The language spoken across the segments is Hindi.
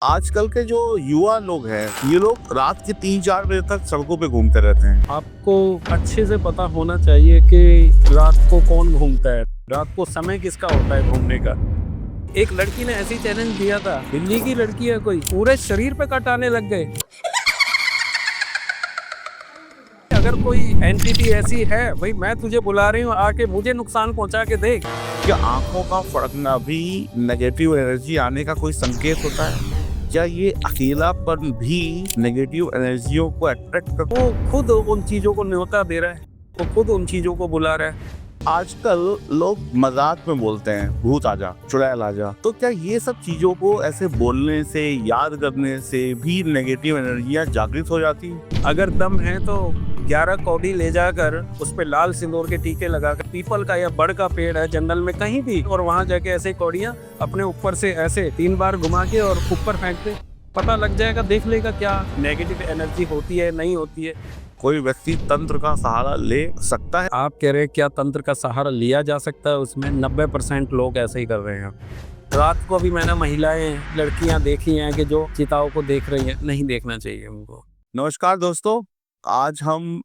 आजकल के जो युवा लोग हैं, ये लोग रात के 3-4 बजे तक सड़कों पे घूमते रहते हैं। आपको अच्छे से पता होना चाहिए कि रात को कौन घूमता है, रात को समय किसका होता है घूमने का। एक लड़की ने ऐसी चैलेंज दिया था, दिल्ली की लड़की है कोई, पूरे शरीर पे कट आने लग गए। अगर कोई एंटिटी ऐसी है, भाई मैं तुझे बुला रही हूँ, आके मुझे नुकसान पहुंचा के देख। क्या आंखों का फड़कना भी नेगेटिव एनर्जी आने का कोई संकेत होता है? क्या ये अकेलापन भी नेगेटिव एनर्जियों को अट्रैक्ट करता है? वो खुद उन चीजों को न्योता दे रहा है, वो खुद उन चीजों को बुला रहा है। आजकल लोग मजाक में बोलते हैं भूत आजा, चुड़ैल आजा। तो क्या ये सब चीजों को ऐसे बोलने से, याद करने से भी नेगेटिव एनर्जियां जागृत हो जाती हैं? अगर दम है तो 11 कौड़ी ले जाकर उस पे लाल सिंदूर के टीके लगाकर, पीपल का या बड़ का पेड़ है जंगल में कहीं भी, और वहां जाके ऐसे कौड़ियां अपने ऊपर से ऐसे 3 बार घुमा के और ऊपर फेंक दे, पता लग जाएगा, देख लेगा क्या नेगेटिव एनर्जी होती है नहीं होती है। कोई व्यक्ति तंत्र का सहारा ले सकता है? आप कह रहे हैं क्या तंत्र का सहारा लिया जा सकता है? उसमें 90% लोग ऐसे ही कर रहे हैं। रात को भी मैंने महिलाएं, लड़कियां देखी हैं कि जो चिताओं को देख रही हैं, नहीं देखना चाहिए उनको। नमस्कार दोस्तों, आज हम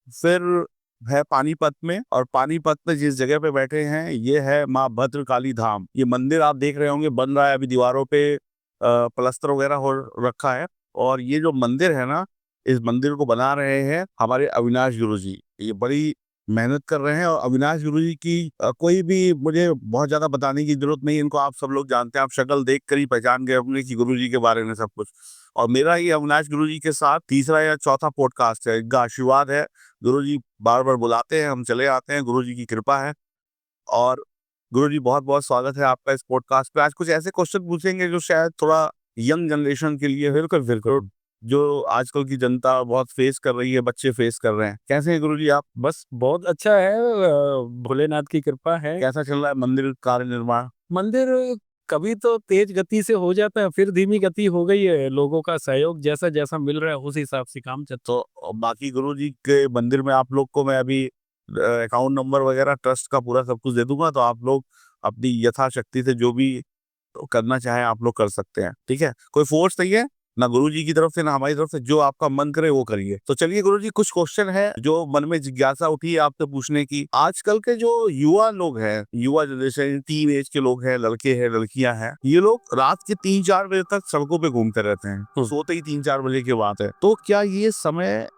फिर है पानीपत में, और पानीपत में जिस जगह पे बैठे हैं ये है माँ भद्रकाली धाम। ये मंदिर आप देख रहे होंगे बन रहा है, अभी दीवारों पे प्लस्तर वगैरह हो रखा है। और ये जो मंदिर है ना, इस मंदिर को बना रहे हैं हमारे अविनाश गुरु जी। ये बड़ी मेहनत कर रहे हैं, और अविनाश गुरु जी की कोई भी मुझे बहुत ज्यादा बताने की जरूरत नहीं, इनको आप सब लोग जानते हैं। आप शक्ल देख कर ही पहचान गए अपने कि गुरु जी के बारे में सब कुछ। और मेरा ये अविनाश गुरु जी के साथ तीसरा या चौथा पॉडकास्ट है। इनका आशीर्वाद है, गुरुजी बार-बार बुलाते हैं, हम चले आते हैं, गुरुजी की कृपा है। और गुरुजी बहुत-बहुत स्वागत है आपका इस पॉडकास्ट पे। आज कुछ ऐसे क्वेश्चन पूछेंगे जो शायद थोड़ा यंग जनरेशन के लिए, बिल्कुल, जो आजकल की जनता बहुत फेस कर रही है, बच्चे फेस कर रहे हैं। कैसे हैं गुरुजी आप? बस बहुत अच्छा है, भोलेनाथ की कृपा है। कैसा चल रहा है मंदिर कार्य निर्माण? मंदिर कभी तो तेज गति से हो जाता है, फिर धीमी गति हो गई है। लोगों का सहयोग जैसा जैसा मिल रहा है उस हिसाब से काम चल। तो बाकी गुरुजी के मंदिर में आप लोग को मैं अभी अकाउंट नंबर वगैरह ट्रस्ट का पूरा सब कुछ दे दूँगा, तो आप लोग अपनी यथाशक्ति से जो भी तो करना चाहें आप लोग कर सकते हैं, ठीक है? कोई फोर्स नहीं है, ना गुरुजी की तरफ से ना हमारी तरफ से, जो आपका मन करे वो करिए। तो चलिए गुरुजी, कुछ क्वेश्चन है जो मन में जिज्ञासा उठी है आपसे पूछने की। आजकल के जो युवा लोग हैं, युवा जनरेशन, टीन एज के लोग हैं, लड़के हैं, लड़कियां हैं, ये लोग रात के 3-4 बजे तक सड़कों पे घूमते रहते हैं। सोते ही 3-4 बजे की बात है। तो क्या ये समय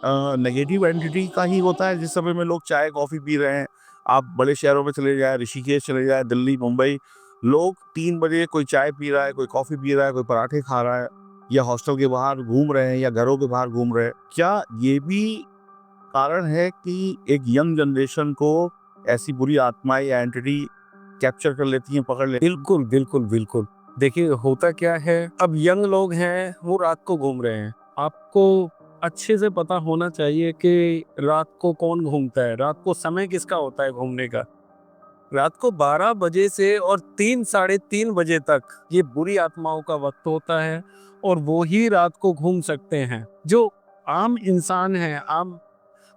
नेगेटिव एंटिटी का ही होता है, जिस समय में लोग चाय कॉफी पी रहे हैं? आप बड़े शहरों में चले जाए, ऋषिकेश चले जाए, दिल्ली, मुंबई, लोग 3 बजे कोई चाय पी रहा है, कोई कॉफी पी रहा है, कोई पराठे खा रहा है, या हॉस्टल के बाहर घूम रहे हैं, या घरों के बाहर घूम रहे हैं। क्या ये भी कारण है कि एक यंग जनरेशन को ऐसी बुरी आत्माएं या एंटिटी कैप्चर कर लेती हैं, पकड़ लेती हैं? बिल्कुल, बिल्कुल, बिल्कुल। देखिए होता क्या है, अब यंग लोग हैं, वो रात को घूम रहे हैं। आपको अच्छे से पता होना चाहिए कि रात को कौन घूमता है, रात को समय किसका होता है घूमने का। रात को 12 बजे से और 3 साढ़े 3 बजे तक ये बुरी आत्माओं का वक्त होता है, और वो ही रात को घूम सकते हैं। जो आम इंसान है, आम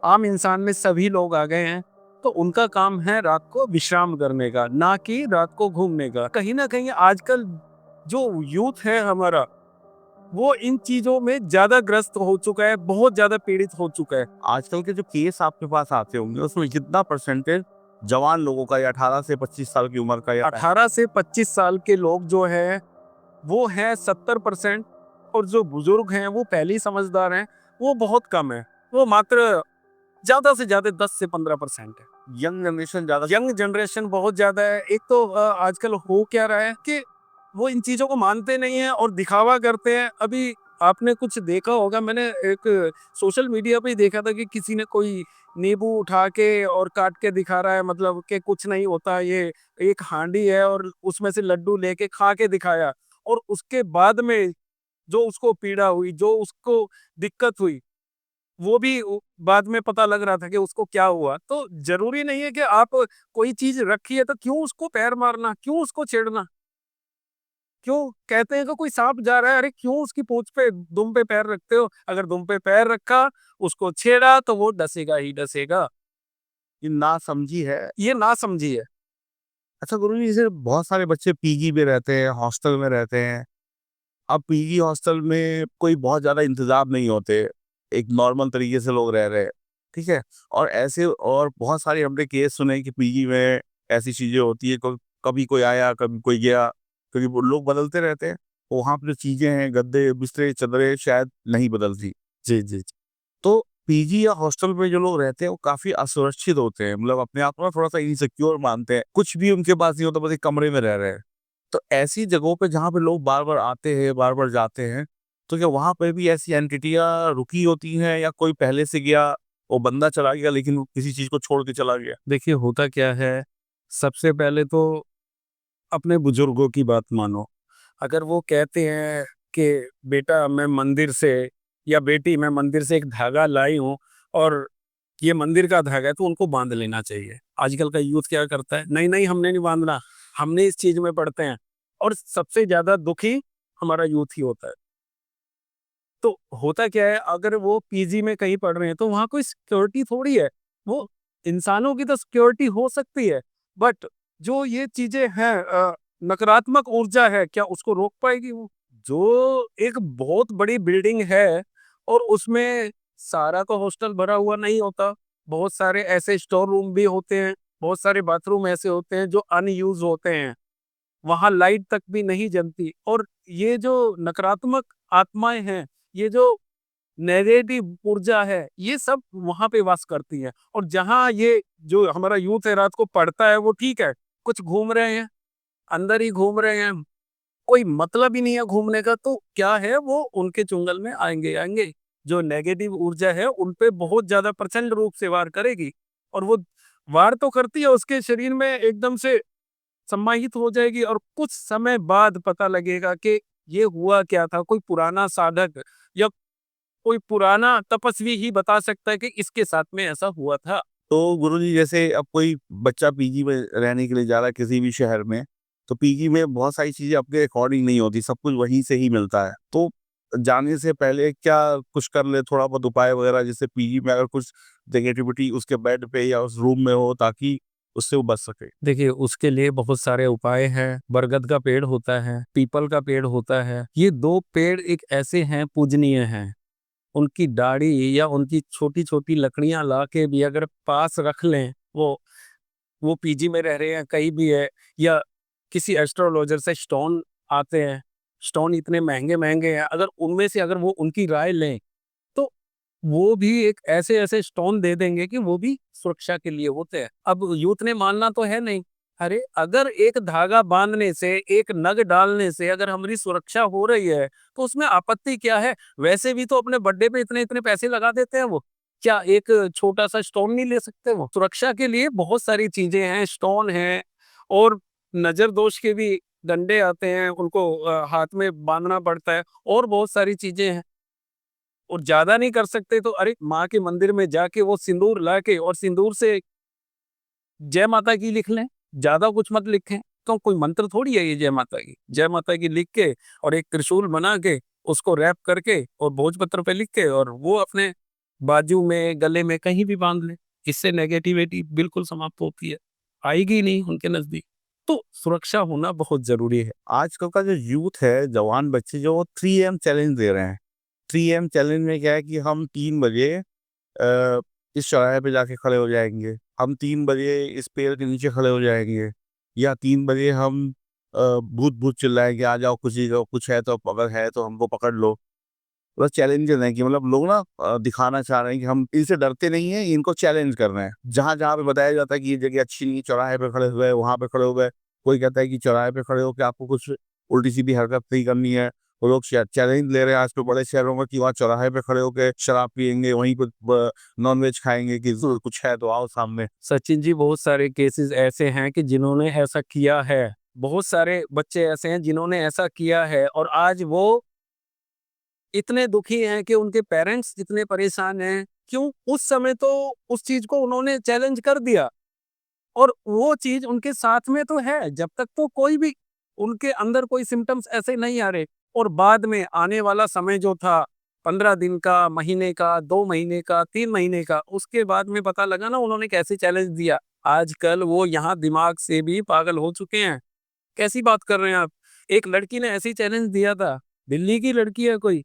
आम इंसान में सभी लोग आ गए हैं, तो उनका काम है रात को विश्राम करने का, ना कि रात को घूमने का। कहीं ना कहीं आजकल जो यूथ है हमारा, वो इन चीजों में ज्यादा ग्रस्त हो चुका है, बहुत ज्यादा पीड़ित हो चुका है। आजकल के जो केस आपके पास आते होंगे, उसमें कितना परसेंटेज जवान लोगों का, या 18 से 25 साल की उम्र का, या 18 से 25 साल के लोग जो है वो है 70%, और जो बुजुर्ग हैं वो पहले ही समझदार हैं, वो बहुत कम है। वो मात्र ज्यादा से ज्यादा 10 से 15% है। यंग जनरेशन ज्यादा? यंग जनरेशन बहुत ज्यादा है। एक तो आजकल हो क्या रहा है कि वो इन चीजों को मानते नहीं है और दिखावा करते हैं। अभी आपने कुछ देखा होगा, मैंने एक सोशल मीडिया पे ही देखा था कि किसी ने कोई नींबू उठा के और काट के दिखा रहा है, मतलब कि कुछ नहीं होता, ये एक हांडी है, और उसमें से लड्डू लेके खा के दिखाया। और उसके बाद में जो उसको पीड़ा हुई, जो उसको दिक्कत हुई, वो भी बाद में पता लग रहा था कि उसको क्या हुआ। तो जरूरी नहीं है कि आप कोई चीज रखी है तो क्यों उसको पैर मारना, क्यों उसको छेड़ना। क्यों कहते हैं कि कोई सांप जा रहा है, अरे क्यों उसकी पूंछ पे, दुम पे पैर रखते हो? अगर दुम पे पैर रखा, उसको छेड़ा, तो वो डसेगा ही डसेगा। ये ना समझी है। ये ना समझिए। अच्छा गुरु जी, जैसे बहुत सारे बच्चे पीजी में रहते हैं, हॉस्टल में रहते हैं, अब पीजी हॉस्टल में कोई बहुत ज़्यादा इंतज़ाम नहीं होते, एक नॉर्मल तरीके से लोग रह रहे हैं, ठीक है? और ऐसे और बहुत सारे हमने केस सुने कि पीजी में ऐसी चीज़ें होती हैं, कभी कोई आया, कभी कोई गया, क्योंकि वो लोग बदलते रहते हैं। वहाँ पे जो चीज़ें हैं, गद्दे, बिस्तरे, चदरें शायद नहीं बदलती। जी, जी, जी। तो पीजी या हॉस्टल में जो लोग रहते हैं, वो काफ़ी असुरक्षित होते हैं, मतलब अपने आप को ना थोड़ा-सा इनसिक्योर मानते हैं। कुछ भी उनके पास नहीं होता, बस एक कमरे में रह रहे हैं। तो ऐसी जगहों पे जहाँ पे लोग बार-बार आते हैं, बार-बार जाते हैं, तो क्या वहाँ पे भी ऐसी एंटिटियाँ रुकी होती हैं या कोई पहले से गया, वो बंदा चला गया लेकिन वो किसी चीज़ को छोड़ के चला गया? देखिए होता क्या है, सबसे पहले तो अपने बुजुर्गों की बात मानो। अगर वो कहते हैं कि बेटा मैं मंदिर से या बेटी मैं मंदिर से एक धागा लाई हूँ और ये मंदिर का धागा है तो उनको बांध लेना चाहिए। आजकल का यूथ क्या करता है, नहीं नहीं हमने नहीं बांधना, हमने इस चीज में पढ़ते हैं। और सबसे ज्यादा दुखी हमारा यूथ ही होता है। तो होता क्या है, अगर वो पीजी में कहीं पढ़ रहे हैं तो वहां कोई सिक्योरिटी थोड़ी है। वो इंसानों की तो सिक्योरिटी हो सकती है, बट जो ये चीजें हैं नकारात्मक ऊर्जा है, क्या उसको रोक पाएगी वो? जो एक बहुत बड़ी बिल्डिंग है और उसमें सारा तो हॉस्टल भरा हुआ नहीं होता, बहुत सारे ऐसे स्टोर रूम भी होते हैं, बहुत सारे बाथरूम ऐसे होते हैं जो अनयूज होते हैं, वहां लाइट तक भी नहीं जलती। और ये जो नकारात्मक आत्माएं हैं, ये जो नेगेटिव ऊर्जा है, ये सब वहां पे वास करती है। और जहां ये जो हमारा यूथ है रात को पढ़ता है वो ठीक है, कुछ घूम रहे हैं, अंदर ही घूम रहे हैं, कोई मतलब ही नहीं है घूमने का, तो क्या है वो उनके चुंगल में आएंगे आएंगे। जो नेगेटिव ऊर्जा है उन पे बहुत ज्यादा प्रचंड रूप से वार करेगी। और वो वार तो करती है, उसके शरीर में एकदम से सम्माहित हो जाएगी और कुछ समय बाद पता लगेगा कि ये हुआ क्या था। कोई पुराना साधक या कोई पुराना तपस्वी ही बता सकता है कि इसके साथ में ऐसा हुआ था। तो गुरुजी जैसे अब कोई बच्चा पीजी में रहने के लिए जा रहा है किसी भी शहर में, तो पीजी में बहुत सारी चीज़ें अपने अकॉर्डिंग नहीं होती, सब कुछ वहीं से ही मिलता है। तो जाने से पहले क्या कुछ कर ले, थोड़ा बहुत उपाय वगैरह, जैसे पीजी में अगर कुछ नेगेटिविटी उसके बेड पे या उस रूम में हो, ताकि उससे वो बच सके? देखिए उसके लिए बहुत सारे उपाय हैं। बरगद का पेड़ होता है, पीपल का पेड़ होता है, ये दो पेड़ एक ऐसे हैं पूजनीय हैं। उनकी डाढ़ी या उनकी छोटी छोटी लकड़ियां ला के भी अगर पास रख लें, वो पीजी में रह रहे हैं कहीं भी है, या किसी एस्ट्रोलॉजर से स्टोन आते हैं, स्टोन इतने महंगे महंगे हैं, अगर उनमें से अगर वो उनकी राय लें तो वो भी एक ऐसे ऐसे स्टोन दे देंगे कि वो भी सुरक्षा के लिए होते हैं। अब यूथ ने मानना तो है नहीं। अरे अगर एक धागा बांधने से, एक नग डालने से अगर हमारी सुरक्षा हो रही है तो उसमें आपत्ति क्या है? वैसे भी तो अपने बर्थडे पे इतने इतने पैसे लगा देते हैं वो, क्या एक छोटा सा स्टोन नहीं ले सकते? वो सुरक्षा के लिए बहुत सारी चीजें हैं, स्टोन है। और नजर दोष के भी डंडे आते हैं, उनको हाथ में बांधना पड़ता है, और बहुत सारी चीजें हैं। और ज्यादा नहीं कर सकते तो अरे माँ के मंदिर में जाके वो सिंदूर लाके और सिंदूर से जय माता की लिख लें, ज्यादा कुछ मत लिखें। तो कोई मंत्र थोड़ी है ये जय माता की लिख के और एक त्रिशूल बना के उसको रैप करके और भोजपत्र पे लिख के और वो अपने बाजू में गले में कहीं भी बांध ले। इससे नेगेटिविटी बिल्कुल समाप्त होती है, आएगी नहीं उनके नजदीक। तो सुरक्षा होना बहुत जरूरी है। आजकल का जो यूथ है, जवान बच्चे, जो वो 3 AM चैलेंज दे रहे हैं। 3 AM चैलेंज में क्या है कि हम 3 बजे इस चौराहे पे जाके खड़े हो जाएँगे, हम 3 बजे इस पेड़ के नीचे खड़े हो जाएँगे, या 3 बजे हम भूत-भूत चिल्लाएँगे, आ जाओ कुछ है तो, अगर है तो हमको पकड़ लो। बस चैलेंजेस हैं कि मतलब लोग ना दिखाना चाह रहे हैं कि हम इनसे डरते नहीं हैं, इनको चैलेंज कर रहे हैं। जहाँ-जहाँ पे बताया जाता है कि ये जगह अच्छी नहीं है, चौराहे पे खड़े हुए हैं, वहाँ पे खड़े हो गए। कोई कहता है कि चौराहे पे खड़े होके आपको कुछ उल्टी-सीधी हरकत नहीं करनी है। वो लोग चैलेंज ले रहे हैं आजकल बड़े शहरों में कि वहाँ चौराहे पे खड़े होके शराब पिएँगे, वहीं पे नॉन-वेज खाएँगे, कि कुछ है तो आओ सामने। सचिन जी बहुत सारे केसेस ऐसे हैं कि जिन्होंने ऐसा किया है। बहुत सारे बच्चे ऐसे हैं जिन्होंने ऐसा किया है और आज वो इतने दुखी हैं कि उनके पेरेंट्स इतने परेशान हैं। क्यों? उस समय तो उस चीज को उन्होंने चैलेंज कर दिया और वो चीज उनके साथ में तो है, जब तक तो कोई भी उनके अंदर कोई सिम्टम्स ऐसे नहीं आ रहे। और बाद में आने वाला समय जो था 15 दिन का, महीने का, 2 महीने का, 3 महीने का, उसके बाद में पता लगा ना उन्होंने कैसे चैलेंज दिया। आजकल वो यहाँ दिमाग से भी पागल हो चुके हैं। कैसी बात कर रहे हैं आप? एक लड़की ने ऐसे ही चैलेंज दिया था दिल्ली की लड़की है कोई,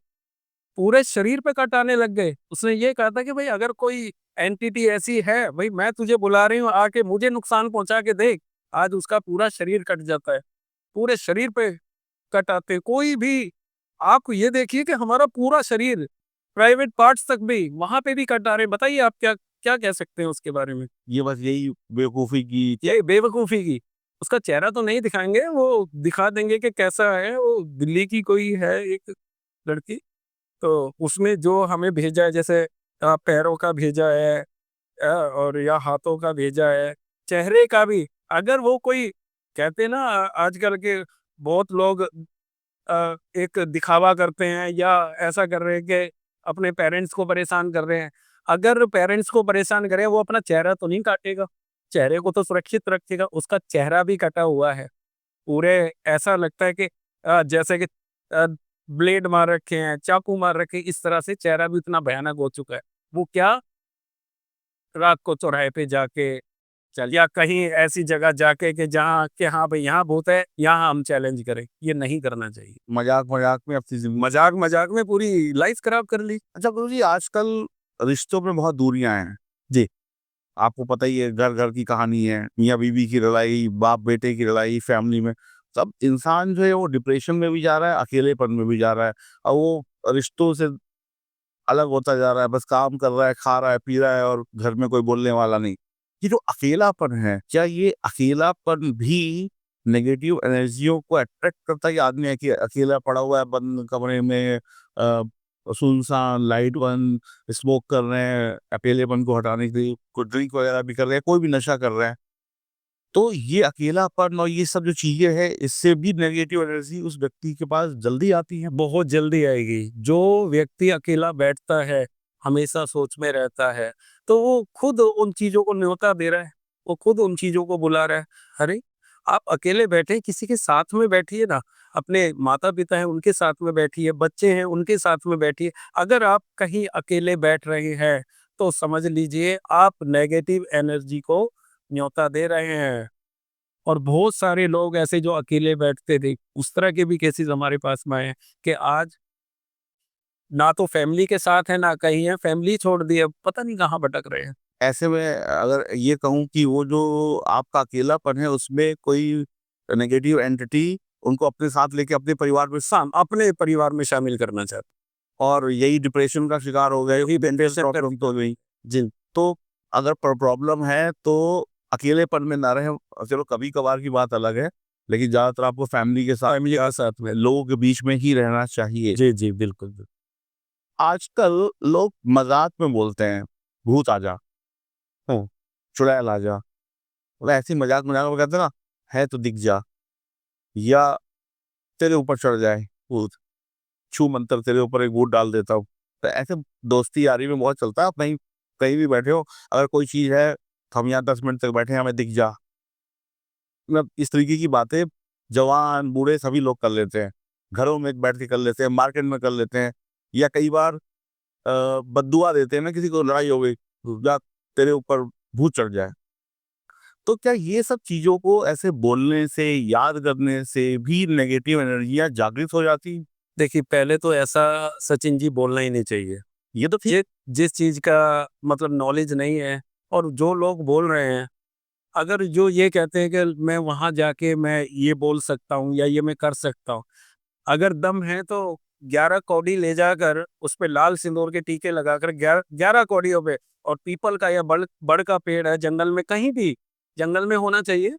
पूरे शरीर पे कट आने लग गए। उसने ये कहा था कि भाई अगर कोई एंटिटी ऐसी है, भाई मैं तुझे बुला रही हूँ, आके मुझे नुकसान पहुंचा के देख। आज उसका पूरा शरीर कट जाता है, पूरे शरीर पे कट आते हैं। कोई भी, आप ये देखिए कि हमारा पूरा शरीर, प्राइवेट पार्ट्स तक भी वहां पे भी कट आ रहे हैं। बताइए आप क्या क्या कह सकते हैं उसके बारे में? ये बस यही बेवकूफ़ी की ये बेवकूफ़ी की। उसका चेहरा तो नहीं दिखाएँगे, वो दिखा देंगे कि कैसा है, वो दिल्ली की कोई है एक लड़की, तो उसमें जो हमें भेजा है, जैसे पैरों का भेजा है, और या हाथों का भेजा है, चेहरे का भी। अगर वो कोई, कहते हैं ना आजकल के बहुत लोग एक दिखावा करते हैं या ऐसा कर रहे हैं कि अपने पेरेंट्स को परेशान कर रहे हैं। अगर पेरेंट्स को परेशान करे, वो अपना चेहरा तो नहीं काटेगा, चेहरे को तो सुरक्षित रखेगा। उसका चेहरा भी कटा हुआ है, पूरे ऐसा लगता है कि जैसे कि अ, ब्लेड मार रखे हैं, चाकू मार रखे हैं, इस तरह से चेहरा भी इतना भयानक हो चुका है। वो क्या, रात को चौराहे पे जाके चल या कहीं ऐसी जगह जाके कि जहाँ कि हाँ भाई यहाँ भूत है, यहाँ हम चैलेंज करें, ये नहीं करना चाहिए। मज़ाक-मज़ाक में अपनी ज़िंदगी। मजाक-मजाक में पूरी लाइफ खराब कर ली। अच्छा गुरुजी, आजकल रिश्तों में बहुत दूरियाँ हैं। जी, आपको पता ही है, घर-घर की कहानी है, मियाँ-बीवी की लड़ाई, बाप-बेटे की लड़ाई, फैमिली में। सब इंसान जो है वो डिप्रेशन में भी जा रहा है, अकेलेपन में भी जा रहा है और वो रिश्तों से अलग होता जा रहा है, बस काम कर रहा है, खा रहा है, पी रहा है और घर में कोई बोलने वाला नहीं। ये जो अकेलापन है, क्या ये अकेलापन भी नेगेटिव एनर्जियों को अट्रैक्ट करता है? ये आदमी है कि अकेला पड़ा हुआ है बंद कमरे में, सुनसान, लाइट बंद, स्मोक कर रहे हैं, अकेलेपन को हटाने के लिए कोई ड्रिंक वगैरह भी कर रहे हैं, कोई भी नशा कर रहा है। तो ये अकेलापन और ये सब जो चीज़ें हैं, इससे भी नेगेटिव एनर्जी उस व्यक्ति के पास जल्दी आती है। बहुत जल्दी आएगी। जो व्यक्ति अकेला बैठता है, हमेशा सोच में रहता है, तो वो खुद उन चीज़ों को न्योता दे रहा है, वो खुद उन चीज़ों को बुला रहा है। अरे! आप अकेले बैठे, किसी के साथ में बैठिए ना, अपने माता-पिता हैं, उनके साथ में बैठिए, बच्चे हैं, उनके साथ में बैठिए। अगर आप कहीं अकेले बैठ रहे हैं, तो समझ लीजिए आप नेगेटिव एनर्जी को न्योता दे रहे हैं। और बहुत सारे लोग ऐसे जो अकेले बैठते थे, उस तरह के भी केसेस हमारे पास में आए हैं कि आज ना तो फैमिली के साथ है, ना कहीं है, फैमिली छोड़ दी है, पता नहीं कहाँ भटक रहे हैं। ऐसे में अगर ये कहूँ कि वो जो आपका अकेलापन है, उसमें कोई नेगेटिव एंटिटी उनको अपने साथ लेके अपने परिवार में अपने परिवार में शामिल करना चाहते और यही डिप्रेशन का शिकार हो गए, हैं। यही मेंटल डिप्रेशन का प्रॉब्लम तो हो गई। जी, तो अगर प्रॉब्लम है तो अकेलेपन में ना रहें। चलो कभी-कभार की बात अलग है, लेकिन ज़्यादातर आपको फैमिली के साथ फैमिली या के साथ में। लोगों के बीच में ही रहना चाहिए। जी, जी, बिल्कुल, बिल्कुल। आजकल लोग मज़ाक में बोलते हैं, भूत आ जा, हुँ, चुड़ैल आ जा। मतलब ऐसे ही मज़ाक-मज़ाक में कहते हैं ना, है तो दिख जा या तेरे ऊपर चढ़ जाए भूत, छू मंतर तेरे ऊपर एक भूत डाल देता हूँ। तो ऐसे दोस्ती यारी में बहुत चलता है। आप कहीं कहीं भी बैठे हो, अगर कोई चीज़ है, तो हम यहाँ 10 मिनट तक बैठे हैं, हमें दिख जा। मतलब इस तरीके की बातें जवान, बूढ़े सभी लोग कर लेते हैं। घरों में बैठ के कर लेते हैं, मार्केट में कर लेते हैं या कई बार बद्दुआ देते हैं ना, किसी को लड़ाई हो गई, जा तेरे ऊपर भूत चढ़ जाए। तो क्या ये सब चीज़ों को ऐसे बोलने से, याद करने से भी नेगेटिव एनर्जियाँ जागृत हो जाती हैं? देखिए, पहले तो ऐसा सचिन जी बोलना ही नहीं चाहिए। ये तो ठीक। जिस चीज़ का मतलब नॉलेज नहीं है, और जो लोग बोल रहे हैं, अगर जो ये कहते हैं कि मैं वहाँ जाके मैं ये बोल सकता हूँ या ये मैं कर सकता हूँ, अगर दम है तो 11 कौड़ी ले जाकर उस पे लाल सिंदूर के टीके लगाकर 11 कौड़ियों पे, और पीपल का या बड़ का पेड़ है जंगल में, कहीं भी जंगल में होना चाहिए,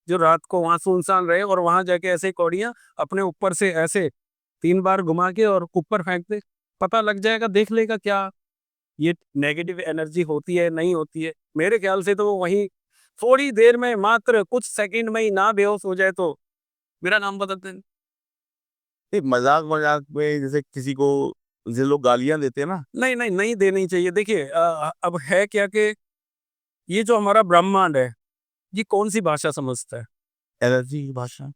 जो रात को वहाँ सुनसान रहे, और वहाँ जाके ऐसे कौड़ियाँ अपने ऊपर से ऐसे 3 बार घुमा के और ऊपर फेंक दे, पता लग जाएगा, देख लेगा क्या ये नेगेटिव एनर्जी होती है, नहीं होती है। मेरे ख्याल से तो वो वहीं थोड़ी देर में, मात्र कुछ सेकंड में ही ना बेहोश हो जाए तो मेरा नाम बदल दें। नहीं, मज़ाक-मज़ाक में जैसे किसी को जैसे लोग गालियाँ देते हैं ना, नहीं, नहीं, नहीं देनी चाहिए। देखिए अब है क्या कि ये जो हमारा ब्रह्मांड है, ये कौन-सी भाषा समझता है? एनर्जी की भाषा।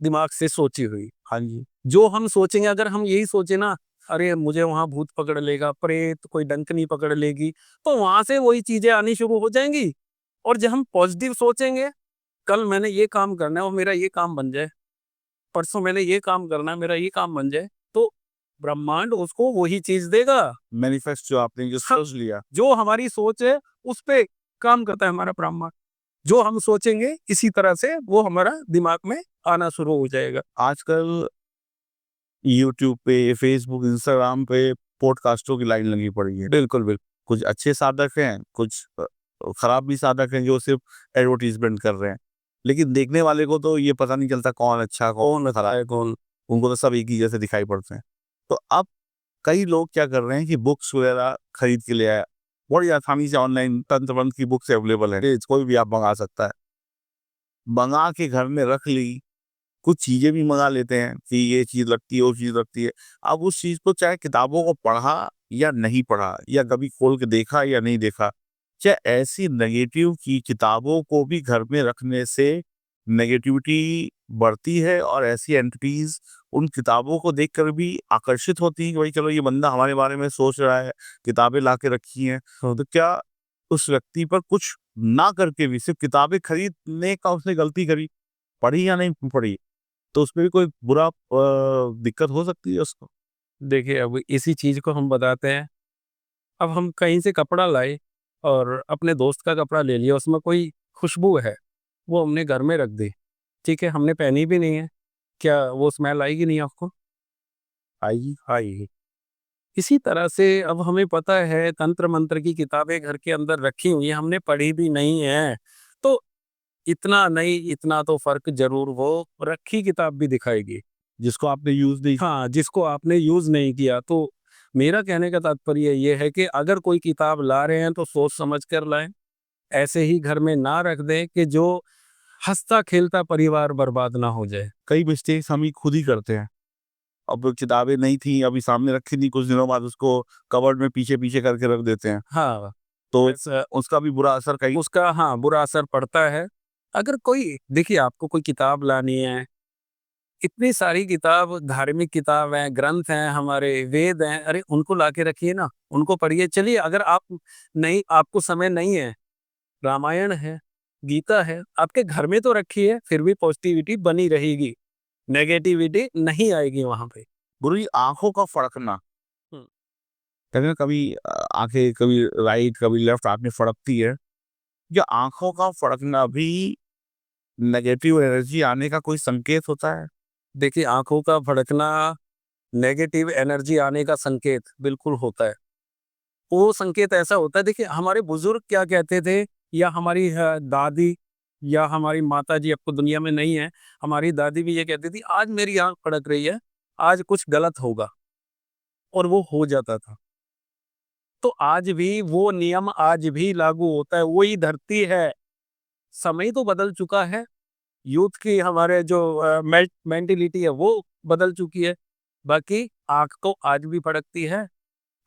दिमाग से सोची हुई। हाँ जी। जो हम सोचेंगे, अगर हम यही सोचे ना, अरे मुझे वहाँ भूत पकड़ लेगा, प्रेत, कोई डंकनी पकड़ लेगी, तो वहाँ से वही चीज़ें आनी शुरू हो जाएँगी। और जब हम पॉज़िटिव सोचेंगे, कल मैंने ये काम करना है और मेरा ये काम बन जाए, परसों मैंने ये काम करना है, मेरा ये काम बन जाए, तो ब्रह्मांड उसको वही चीज देगा। मैनिफेस्ट जो आपने जो हाँ, सोच लिया। जो हमारी सोच है उस पे काम करता है हमारा ब्रह्मांड। जो हम सोचेंगे इसी तरह से वो हमारा दिमाग में आना शुरू हो जाएगा। आजकल यूट्यूब पे, फेसबुक, इंस्टाग्राम पे पॉडकास्टों की लाइन लगी पड़ी है। बिल्कुल, बिल्कुल। कुछ अच्छे साधक हैं, कुछ खराब भी साधक हैं जो सिर्फ एडवर्टाइजमेंट कर रहे हैं। लेकिन देखने वाले को तो ये पता नहीं चलता कौन अच्छा कौन खराब है, कौन उनको तो सब एक ही जैसे दिखाई पड़ते हैं। तो अब कई लोग क्या कर रहे हैं कि बुक्स वगैरह खरीद के ले आया। बड़ी आसानी से ऑनलाइन तंत्र की बुक्स अवेलेबल है, कोई भी आप मंगा सकता है। मंगा के घर में रख ली, कुछ चीज़ें भी मँगा लेते हैं कि ये चीज़ लगती है, वो चीज़ लगती है। अब उस चीज़ को चाहे किताबों को पढ़ा या नहीं पढ़ा या कभी खोल के देखा या नहीं देखा, चाहे ऐसी नेगेटिव की किताबों को भी घर में रखने से नेगेटिविटी बढ़ती है और ऐसी एंटिटीज़ उन किताबों को देखकर भी आकर्षित होती हैं कि भाई चलो ये बंदा हमारे बारे में सोच रहा है, किताबें ला के रखी हैं। तो क्या उस व्यक्ति पर कुछ ना करके भी सिर्फ़ किताबें खरीदने का उसने गलती करी, पढ़ी या नहीं पढ़ी? तो उसमें भी कोई बुरा दिक्कत हो सकती है उसको। देखिए, अब इसी चीज को हम बताते हैं। अब हम कहीं से कपड़ा लाए और अपने दोस्त का कपड़ा ले लिया, उसमें कोई खुशबू है, वो हमने घर में रख दी। ठीक है, हमने पहनी भी नहीं है, क्या वो स्मेल आएगी नहीं आपको? आएगी। आएगी। इसी तरह से अब हमें पता है तंत्र मंत्र की किताबें घर के अंदर रखी हुई हैं, हमने पढ़ी भी नहीं है, तो इतना नहीं, इतना तो फर्क जरूर वो रखी किताब भी दिखाएगी। जिसको आपने यूज़ नहीं। हाँ, जिसको आपने यूज नहीं किया। तो मेरा कहने का तात्पर्य ये है कि अगर कोई किताब ला रहे हैं तो सोच समझ कर लाएं। ऐसे ही घर में ना रख दें कि जो हंसता खेलता परिवार बर्बाद ना हो जाए। कई मिस्टेक्स हम ही खुद ही करते हैं। अब किताबें नहीं थी, अभी सामने रखी थी, कुछ दिनों बाद उसको कबर्ड में पीछे-पीछे करके रख देते हैं। हाँ, तो ऐसा उसका भी बुरा असर कई। उसका हाँ, बुरा असर पड़ता है। अगर कोई देखिए आपको कोई किताब लानी है, इतनी सारी किताब, धार्मिक किताब हैं, ग्रंथ हैं, हमारे वेद हैं, अरे उनको लाके रखिए ना, उनको पढ़िए। चलिए अगर आप नहीं, आपको समय नहीं है, रामायण है, गीता है, आपके घर में तो रखिए, फिर भी पॉजिटिविटी बनी रहेगी, नेगेटिविटी नहीं आएगी वहाँ पे। बुरी आँखों का फड़कना, हुँ। कहते हैं कभी आँखें कभी राइट कभी लेफ्ट आँखें फड़कती है। क्या आँखों का फड़कना भी नेगेटिव एनर्जी आने का कोई संकेत होता है? देखिए आँखों का भड़कना नेगेटिव एनर्जी आने का संकेत बिल्कुल होता है। वो संकेत ऐसा होता है, देखिए हमारे बुजुर्ग क्या कहते थे, या हमारी दादी या हमारी माताजी अब तो दुनिया में नहीं है, हमारी दादी भी ये कहती थी, आज मेरी आँख फड़क रही है, आज कुछ गलत होगा, और वो हो जाता था। तो आज भी वो नियम आज भी लागू होता है, वही धरती है। समय तो बदल चुका है, यूथ की हमारे जो मेंटालिटी है वो बदल चुकी है, बाकी आँख तो आज भी फड़कती है।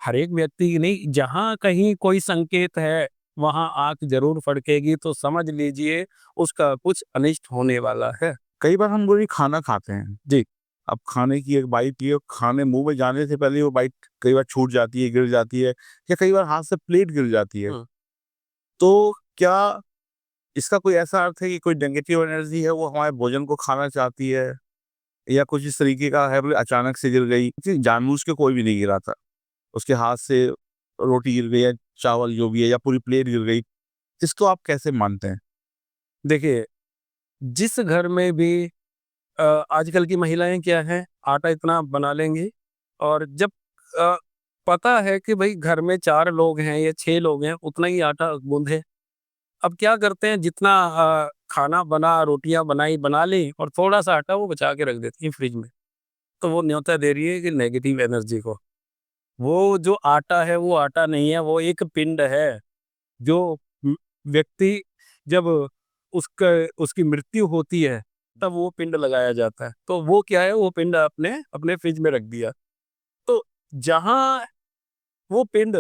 हर एक व्यक्ति की नहीं, जहाँ कहीं कोई संकेत है, वहाँ आँख ज़रूर फड़केगी, तो समझ लीजिए उसका कुछ अनिष्ट होने वाला है। कई बार हम बुरी खाना खाते हैं। जी। अब खाने की एक बाइट लिए खाने मुँह में जाने से पहले वो बाइट कई बार छूट जाती है, गिर जाती है या कई बार हाथ से प्लेट गिर जाती है। हुँ। तो क्या इसका कोई ऐसा अर्थ है कि कोई नेगेटिव एनर्जी है वो हमारे भोजन को खाना चाहती है या कुछ इस तरीके का है, बोले अचानक से गिर गई, कि जानबूझ के कोई भी नहीं गिरा था, उसके हाथ से रोटी गिर गई या चावल जो भी है या पूरी प्लेट गिर गई, इसको आप कैसे मानते हैं? देखिए, जिस घर में भी आजकल की महिलाएँ क्या हैं, आटा इतना बना लेंगी, और जब अ, पता है कि भई घर में 4 लोग हैं या 6 लोग हैं, उतना ही आटा गूँधे। अब क्या करते हैं, जितना खाना बना, रोटियाँ बनाई, बना ली, और थोड़ा-सा आटा वो बचा के रख देती हैं फ्रिज में। तो वो न्योता दे रही है कि नेगेटिव एनर्जी को। वो जो आटा है वो आटा नहीं है, वो एक पिंड है, जो व्यक्ति जब उसका उसकी मृत्यु होती है, तब वो पिंड लगाया जाता है। तो वो क्या है, वो पिंड आपने अपने फ्रिज में रख दिया। तो जहाँ वो पिंड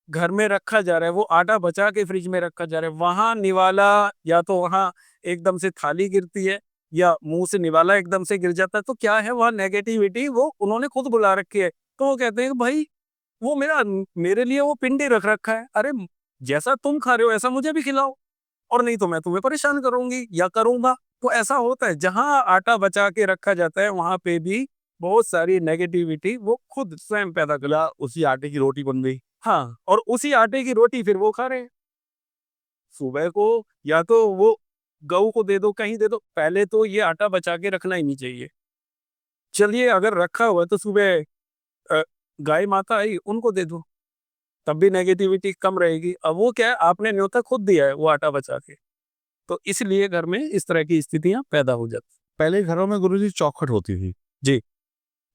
घर में रखा जा रहा है, वो आटा बचा के फ्रिज में रखा जा रहा है, वहाँ निवाला, या तो वहाँ एकदम से थाली गिरती है, या मुँह से निवाला एकदम से गिर जाता है, तो क्या है, वहाँ नेगेटिविटी वो उन्होंने खुद बुला रखी है। तो वो कहते हैं कि भाई वो मेरे लिए वो पिंड ही रख रखा है। अरे जैसा तुम खा रहे हो ऐसा मुझे भी खिलाओ, और नहीं तो मैं तुम्हें परेशान करूँगी या करूँगा। तो ऐसा होता है, जहाँ आटा बचा के रखा जाता है वहां पे भी बहुत सारी नेगेटिविटी वो खुद स्वयं पैदा कर। या उसी आटे की रोटी बन गई। हाँ, और उसी आटे की रोटी फिर वो खा रहे हैं। सुबह को या तो वो गऊ को दे दो, कहीं दे दो। पहले तो ये आटा बचा के रखना ही नहीं चाहिए। चलिए अगर रखा हुआ है तो सुबह अ, गाय माता आई उनको दे दो, तब भी नेगेटिविटी कम रहेगी। अब वो क्या है, आपने न्योता खुद दिया है वो आटा बचा के, तो इसलिए घर में इस तरह की स्थितियां पैदा हो जाती। पहले घरों में गुरुजी चौखट होती थी। जी।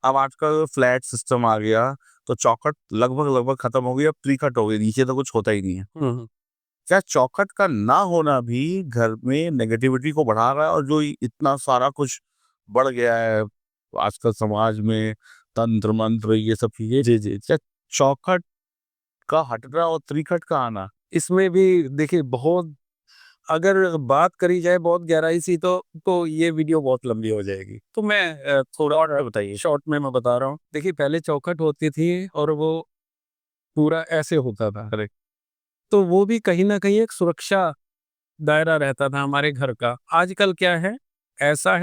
अब आजकल फ्लैट सिस्टम आ गया, तो चौखट लगभग लगभग खत्म हो गई, अब त्रिखट हो गई, नीचे तो कुछ होता ही नहीं है। क्या चौखट का ना होना भी घर में नेगेटिविटी को बढ़ा रहा है? और जो इतना सारा कुछ बढ़ गया है आजकल समाज में, तंत्र मंत्र ये सब चीजें, जी, जी। क्या चौखट का हटना और त्रिखट का आना? इसमें भी देखिए बहुत, अगर बात करी जाए बहुत गहराई से, तो ये वीडियो बहुत लंबी हो जाएगी। तो मैं थोड़ा और बताइए। शॉर्ट में मैं बता रहा हूँ। देखिए पहले चौखट होती थी और वो पूरा ऐसे होता था। करेक्ट। तो वो भी कहीं न कहीं एक सुरक्षा दायरा रहता था हमारे घर का। आजकल क्या है, ऐसा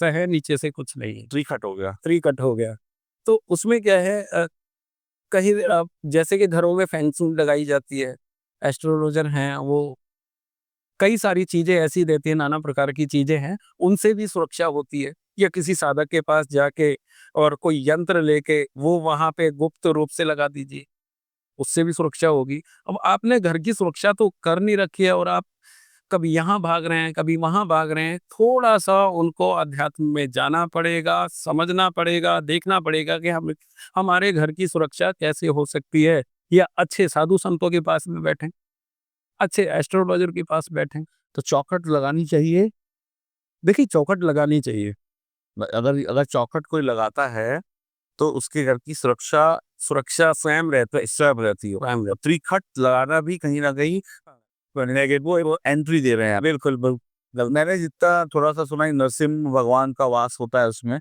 है, नीचे से कुछ नहीं है, त्रिखट हो गया। थ्री कट हो गया। तो उसमें क्या है, कहीं जैसे कि घरों में फेंसिंग लगाई जाती है, एस्ट्रोलॉजर हैं वो कई सारी चीज़ें ऐसी देती हैं, नाना प्रकार की चीज़ें हैं, उनसे भी सुरक्षा होती है। या किसी साधक के पास जाके और कोई यंत्र लेके वो वहाँ पे गुप्त रूप से लगा दीजिए, उससे भी सुरक्षा होगी। अब आपने घर की सुरक्षा तो कर नहीं रखी है और आप कभी यहाँ भाग रहे हैं, कभी वहाँ भाग रहे हैं। थोड़ा-सा उनको अध्यात्म में जाना पड़ेगा, समझना पड़ेगा, देखना पड़ेगा कि हम हमारे घर की सुरक्षा कैसे हो सकती है, या अच्छे साधु संतों के पास में बैठें, अच्छे एस्ट्रोलॉजर के पास बैठें। तो चौखट लगानी चाहिए। देखिए चौखट लगानी चाहिए। अगर अगर चौखट कोई लगाता है तो उसके घर की सुरक्षा सुरक्षा स्वयं रहता है, स्वयं रहती हो। स्वयं और रहता त्रिखट लगाना भी कहीं ना कहीं वो एंट्री दे रहे हैं है। आप। बिल्कुल, मैंने जितना थोड़ा सा सुना है, नरसिम्ह भगवान का वास होता है उसमें,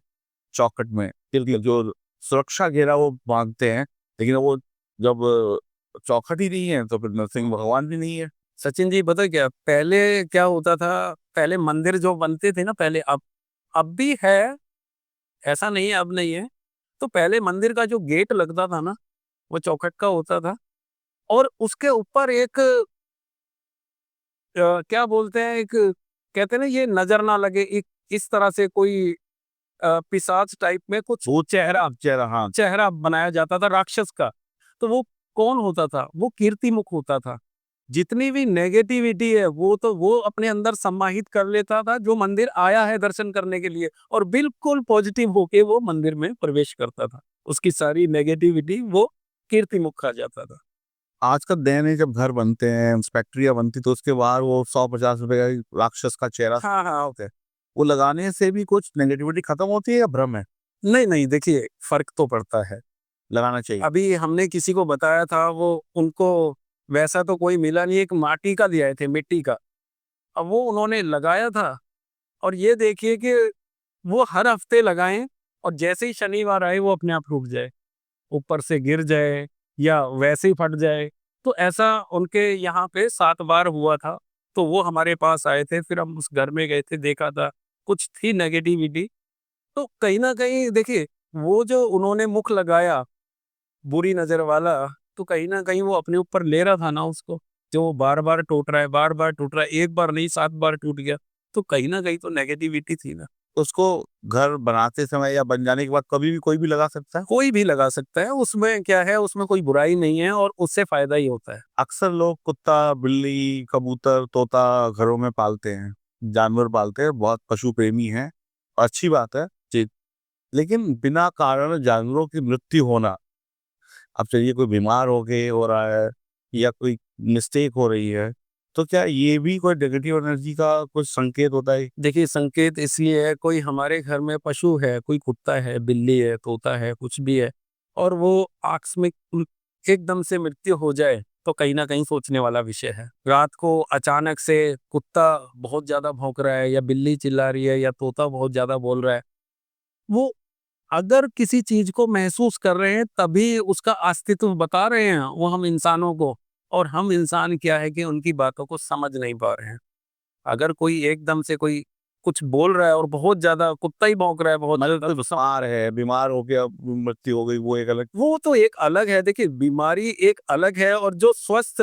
चौखट में। जो सुरक्षा घेरा वो बांधते हैं, लेकिन वो जब चौखट ही नहीं है तो फिर नरसिंह भगवान भी नहीं है। सचिन जी पता है क्या, पहले क्या होता था, पहले मंदिर जो बनते थे ना पहले, अब भी है, ऐसा नहीं है अब नहीं है। तो पहले मंदिर का जो गेट लगता था ना, वो चौखट का होता था और उसके ऊपर एक क्या बोलते हैं, एक कहते हैं ना, ये नज़र ना लगे, एक इस तरह से कोई पिशाच टाइप में कुछ भूत चेहरा चेहरा, हाँ। चेहरा बनाया जाता था राक्षस का। तो वो कौन होता था? वो कीर्तिमुख होता था। जितनी भी नेगेटिविटी है वो तो वो अपने अंदर समाहित कर लेता था, जो मंदिर आया है दर्शन करने के लिए, और बिल्कुल पॉजिटिव होके वो मंदिर में प्रवेश करता था। उसकी सारी नेगेटिविटी वो कीर्तिमुख खा जाता था। आजकल नए नए जब घर बनते हैं, फैक्ट्रियां बनती, तो उसके बाहर वो 100-50 रुपए का राक्षस का चेहरा हाँ, हाँ। होता है। वो लगाने से भी कुछ नेगेटिविटी खत्म होती है या भ्रम है? नहीं, नहीं, देखिए फ़र्क तो पड़ता है। लगाना चाहिए। अभी हमने किसी को बताया था, वो उनको वैसा तो कोई मिला नहीं, एक माटी का दिए थे, मिट्टी का। अब वो उन्होंने लगाया था और ये देखिए कि वो हर हफ्ते लगाएँ और जैसे ही शनिवार आए वो अपने आप रुक जाए, ऊपर से गिर जाए या वैसे ही फट जाए। तो ऐसा उनके यहाँ पे 7 बार हुआ था। तो वो हमारे पास आए थे, फिर हम उस घर में गए थे, देखा था, कुछ थी नेगेटिविटी। तो कहीं न कहीं देखिए, वो जो उन्होंने मुख लगाया बुरी नज़र वाला, तो कहीं न कहीं वो अपने ऊपर ले रहा था ना उसको, जो बार-बार टूट रहा है, बार-बार टूट रहा है, एक बार नहीं 7 बार टूट गया, तो कहीं न कहीं तो नेगेटिविटी थी ना। उसको घर बनाते समय या बन जाने के बाद कभी भी कोई भी लगा सकता है। कोई भी लगा सकता है, उसमें क्या है, उसमें कोई बुराई नहीं है और उससे फ़ायदा ही होता है। अक्सर लोग कुत्ता, बिल्ली, कबूतर, तोता घरों में पालते हैं, जानवर पालते हैं, बहुत पशु प्रेमी हैं, अच्छी बात है। जी। लेकिन बिना कारण जानवरों की मृत्यु होना, अब चलिए कोई बीमार हो रहा है या कोई मिस्टेक हो रही है, तो क्या ये भी कोई नेगेटिव एनर्जी का कुछ संकेत होता है? देखिए संकेत इसलिए है, कोई हमारे घर में पशु है, कोई कुत्ता है, बिल्ली है, तोता है, कुछ भी है, और वो आकस्मिक एकदम से मृत्यु हो जाए, तो कहीं न कहीं सोचने वाला विषय है। रात को अचानक से कुत्ता बहुत ज़्यादा भौंक रहा है या बिल्ली चिल्ला रही है या तोता बहुत ज़्यादा बोल रहा है, वो अगर किसी चीज़ को महसूस कर रहे हैं तभी उसका अस्तित्व बता रहे हैं वो हम इंसानों को, और हम इंसान क्या है कि उनकी बातों को समझ नहीं पा रहे हैं। अगर कोई एकदम से कोई कुछ बोल रहा है और बहुत ज्यादा कुत्ता ही भौंक रहा है बहुत मतलब ज्यादा, बीमार है, बीमार हो गया, मृत्यु हो गई, वो एक अलग। वो तो एक अलग है। देखिए बीमारी एक अलग है, और जो स्वस्थ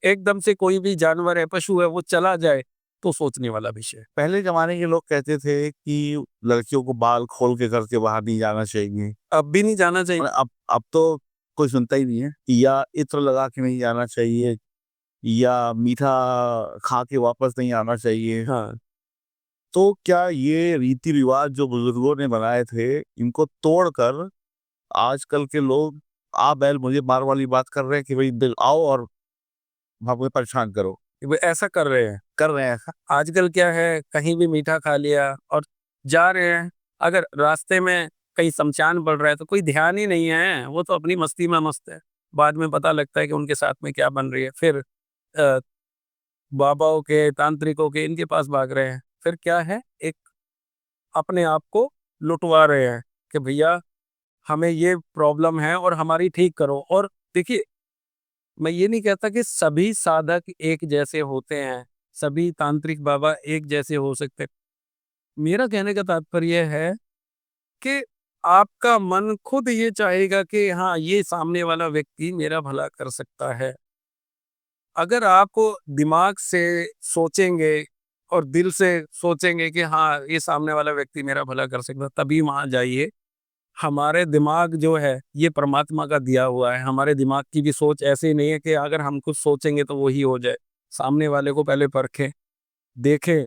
एकदम से कोई भी जानवर है, पशु है, वो चला जाए तो सोचने वाला विषय है। पहले जमाने के लोग कहते थे कि लड़कियों को बाल खोल के घर के बाहर नहीं जाना चाहिए, अब भी नहीं जाना चाहिए। और अब तो कोई सुनता ही नहीं है। या इत्र लगा के नहीं जाना चाहिए, या मीठा खा के वापस नहीं आना चाहिए। हाँ, तो क्या ये रीति रिवाज जो बुजुर्गों ने बनाए थे, इनको तोड़कर आजकल के लोग आ बैल मुझे मार वाली बात कर रहे हैं कि भाई आओ और हमें परेशान करो, वो ऐसा कर रहे हैं। कर रहे हैं ऐसा? आजकल क्या है, कहीं भी मीठा खा लिया और जा रहे हैं। अगर रास्ते में कहीं शमशान पड़ रहा है तो कोई ध्यान ही नहीं है, वो तो अपनी मस्ती में मस्त है। बाद में पता लगता है कि उनके साथ में क्या बन रही है। फिर अ, बाबाओं के, तांत्रिकों के, इनके पास भाग रहे हैं। फिर क्या है, एक अपने आप को लुटवा रहे हैं कि भैया हमें ये प्रॉब्लम है और हमारी ठीक करो। और देखिए, मैं ये नहीं कहता कि सभी साधक एक जैसे होते हैं, सभी तांत्रिक बाबा एक जैसे हो सकते हैं। मेरा कहने का तात्पर्य है कि आपका मन खुद ये चाहेगा कि हाँ, ये सामने वाला व्यक्ति मेरा भला कर सकता है। अगर आप दिमाग से सोचेंगे और दिल से सोचेंगे कि हाँ, ये सामने वाला व्यक्ति मेरा भला कर सकता है, तभी वहां जाइए। हमारे दिमाग जो है ये परमात्मा का दिया हुआ है। हमारे दिमाग की भी सोच ऐसी नहीं है कि अगर हम कुछ सोचेंगे तो वही हो जाए। सामने वाले को पहले परखें, देखें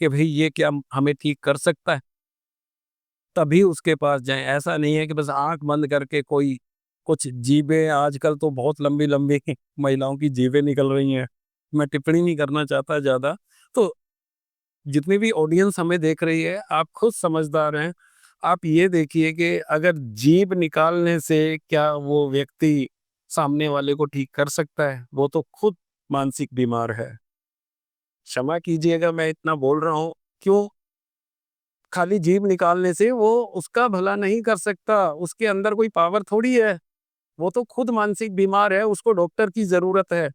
कि भाई ये क्या हमें ठीक कर सकता है, तभी उसके पास जाएं। ऐसा नहीं है कि बस आंख बंद करके कोई कुछ जीभें, आजकल तो बहुत लंबी लंबी महिलाओं की जीभें निकल रही हैं। मैं टिप्पणी नहीं करना चाहता ज़्यादा। तो जितनी भी ऑडियंस हमें देख रही है, आप खुद समझदार हैं। आप ये देखिए कि अगर जीभ निकालने से क्या वो व्यक्ति सामने वाले को ठीक कर सकता है? वो तो खुद मानसिक बीमार है। क्षमा कीजिएगा मैं इतना बोल रहा हूँ। क्यों? खाली जीभ निकालने से वो उसका भला नहीं कर सकता। उसके अंदर कोई पावर थोड़ी है। वो तो खुद मानसिक बीमार है, उसको डॉक्टर की ज़रूरत है।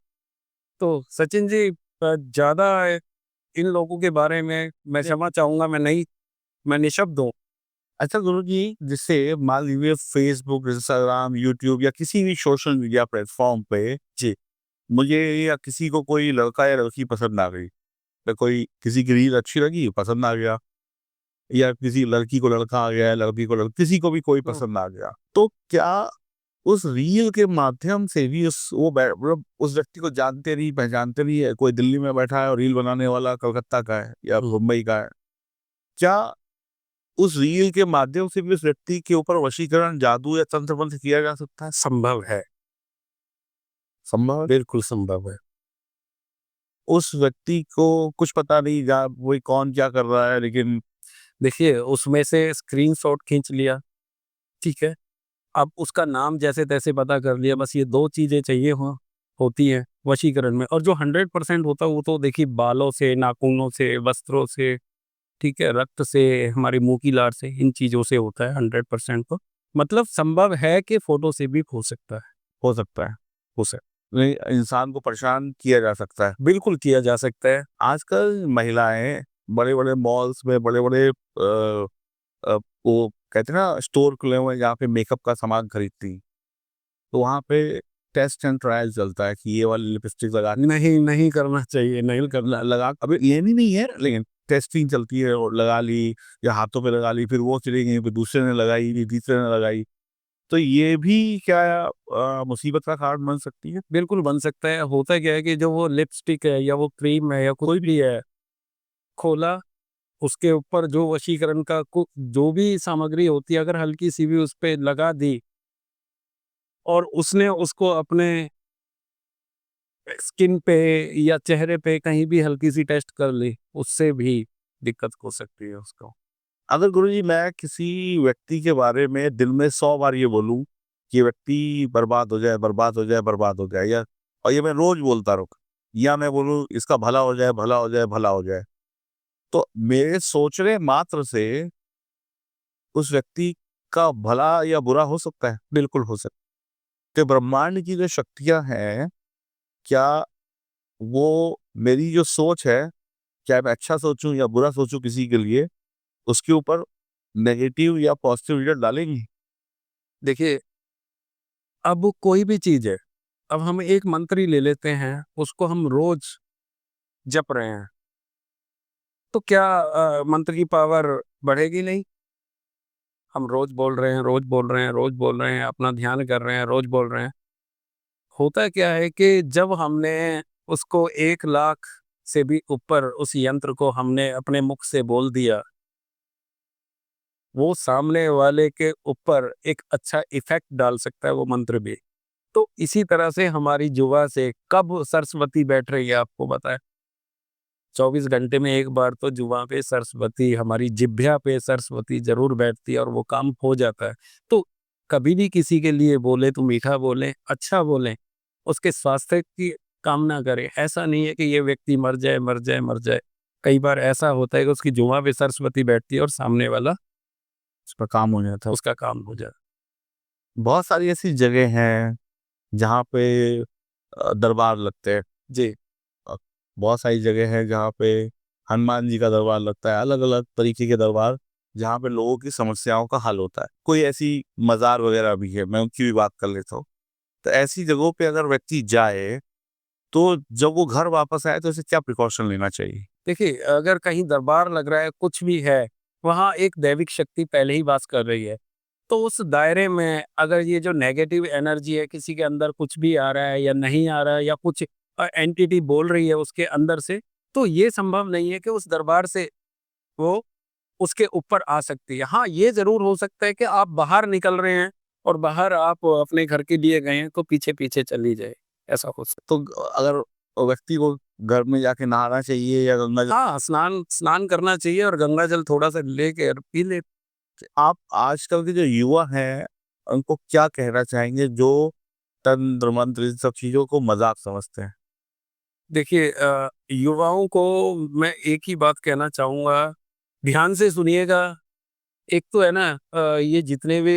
तो सचिन जी, ज़्यादा इन लोगों के बारे में मैं क्षमा चाहूँगा, मैं निःशब्द हूँ। अच्छा गुरुजी, जैसे मान लीजिए फेसबुक, इंस्टाग्राम, यूट्यूब या किसी भी सोशल मीडिया प्लेटफॉर्म पे जी। मुझे या किसी को कोई लड़का या लड़की पसंद आ गई, या कोई किसी की रील अच्छी लगी, पसंद आ गया, या किसी लड़की को लड़का आ गया, लड़की को लड़की, किसी को भी कोई हुँ। पसंद आ गया, तो क्या उस रील के माध्यम से भी मतलब उस व्यक्ति को जानते नहीं, पहचानते नहीं है? कोई दिल्ली में बैठा है और रील बनाने वाला कलकत्ता का है या हुँ। मुंबई का है, क्या उस रील के माध्यम से भी उस व्यक्ति के ऊपर वशीकरण, जादू या तंत्र मंत्र किया जा सकता है? संभव है, संभव है। बिल्कुल संभव है। उस व्यक्ति को कुछ पता नहीं जा वही कौन क्या कर रहा है, लेकिन देखिए, उसमें से स्क्रीनशॉट खींच लिया, ठीक है? अब उसका नाम जैसे-तैसे पता कर लिया, बस ये 2 चीज़ें चाहिए होती हैं वशीकरण में। और जो 100% होता है वो तो देखिए बालों से, नाखूनों से, वस्त्रों से, ठीक है, रक्त से, हमारी मुँह की लार से, इन चीज़ों से होता है 100% तो। मतलब संभव है कि फ़ोटो से भी हो सकता है। हो सकता है, हो सक नहीं, इंसान को परेशान किया जा सकता है। बिल्कुल किया जा सकता है। आजकल महिलाएं बड़े-बड़े मॉल्स में, बड़े-बड़े वो कहते हैं ना स्टोर खुले हुए हैं जहाँ पे मेकअप का सामान खरीदती, तो वहाँ पे टेस्ट एंड ट्रायल चलता है कि ये वाली लिपस्टिक लगा नहीं, नहीं करना चाहिए, नहीं करना। लगा, अभी ये नहीं है, लेकिन टेस्टिंग चलती है और लगा ली, या हाथों पे लगा ली, फिर वो चली गई, फिर दूसरे ने लगाई, फिर तीसरे ने लगाई, तो ये भी क्या मुसीबत का कारण बन सकती है? बिल्कुल बन सकता है। होता क्या है कि जो वो लिपस्टिक है या वो क्रीम है या कोई भी है, खोला, उसके ऊपर जो वशीकरण का जो भी सामग्री होती है, अगर हल्की-सी भी उस पे लगा दी और उसने उसको अपने स्किन पे या चेहरे पे कहीं भी हल्की-सी टेस्ट कर ली, उससे भी दिक्कत हो सकती है उसको। अगर गुरुजी मैं किसी व्यक्ति के बारे में दिन में 100 बार ये बोलूँ कि ये व्यक्ति बर्बाद हो जाए, बर्बाद हो जाए, बर्बाद हो जाए, या और ये मैं रोज़ बोलता रहूँ, या मैं बोलूँ इसका भला हो जाए, भला हो जाए, भला हो जाए, तो मेरे सोचने मात्र से उस व्यक्ति का भला या बुरा हो सकता है? बिल्कुल हो सकता कि ब्रह्मांड की जो शक्तियाँ हैं, क्या वो मेरी जो सोच है, चाहे मैं अच्छा सोचूं या बुरा सोचूं किसी के लिए, उसके ऊपर नेगेटिव या पॉजिटिव रिजल्ट डालेंगी। देखिए, अब कोई भी चीज़ है, अब हम एक मंत्र ही ले लेते हैं, उसको हम रोज़ जप रहे हैं, तो क्या मंत्र की पावर बढ़ेगी नहीं? हम रोज़ बोल रहे हैं, रोज़ बोल रहे हैं, रोज़ बोल रहे हैं, अपना ध्यान कर रहे हैं, रोज़ बोल रहे हैं। होता क्या है कि जब हमने उसको 1 लाख से भी ऊपर उस यंत्र को हमने अपने मुख से बोल दिया, वो सामने वाले के ऊपर एक अच्छा इफ़ेक्ट डाल सकता है वो मंत्र भी। तो इसी तरह से हमारी जुबा से कब सरस्वती बैठ रही है आपको पता है? 24 घंटे में 1 बार तो जुबान पे सरस्वती, हमारी जिह्वा पे सरस्वती ज़रूर बैठती है और वो काम हो जाता है। तो कभी भी किसी के लिए बोले तो मीठा बोलें, अच्छा बोलें, उसके स्वास्थ्य की कामना करें। ऐसा नहीं है कि ये व्यक्ति मर जाए, मर जाए, मर जाए। कई बार ऐसा होता है कि उसकी जुबान पे सरस्वती बैठती है और सामने वाला उस पर काम हो जाता है। उसका काम हो जाता बहुत सारी ऐसी जगह हैं जहाँ पे दरबार लगते हैं। है। जी, अ, बहुत सारी जगह है जहाँ पे हनुमान जी का दरबार लगता है, अलग-अलग तरीके के दरबार जहाँ पे लोगों की समस्याओं का हल होता है। कोई ऐसी मज़ार वगैरह भी है, मैं उनकी भी बात कर लेता हूँ। तो ऐसी जगहों पे अगर व्यक्ति जाए, तो जब वो घर वापस आए तो उसे क्या प्रिकॉशन लेना चाहिए? देखिए अगर कहीं दरबार लग रहा है, कुछ भी है, वहाँ एक दैविक शक्ति पहले ही वास कर रही है। तो उस दायरे में अगर ये जो नेगेटिव एनर्जी है, किसी के अंदर कुछ भी आ रहा है या नहीं आ रहा है या कुछ एंटिटी बोल रही है उसके अंदर से, तो ये संभव नहीं है कि उस दरबार से वो उसके ऊपर आ सकती है। हाँ, ये ज़रूर हो सकता है कि आप बाहर निकल रहे हैं और बाहर आप अपने घर के लिए गए हैं, तो पीछे-पीछे चली जाए, ऐसा हो सकता तो अगर व्यक्ति को घर में जाके नहाना चाहिए या गंगा है। हाँ, स्नान स्नान करना चाहिए और गंगा जल थोड़ा-सा लेके और पी ले। आप आजकल के जो युवा हैं, उनको क्या कहना चाहेंगे जो तंत्र मंत्र इन सब चीज़ों को मज़ाक समझते हैं? देखिए युवाओं को मैं एक ही बात कहना चाहूँगा, ध्यान से सुनिएगा। एक तो है ना ये जितने भी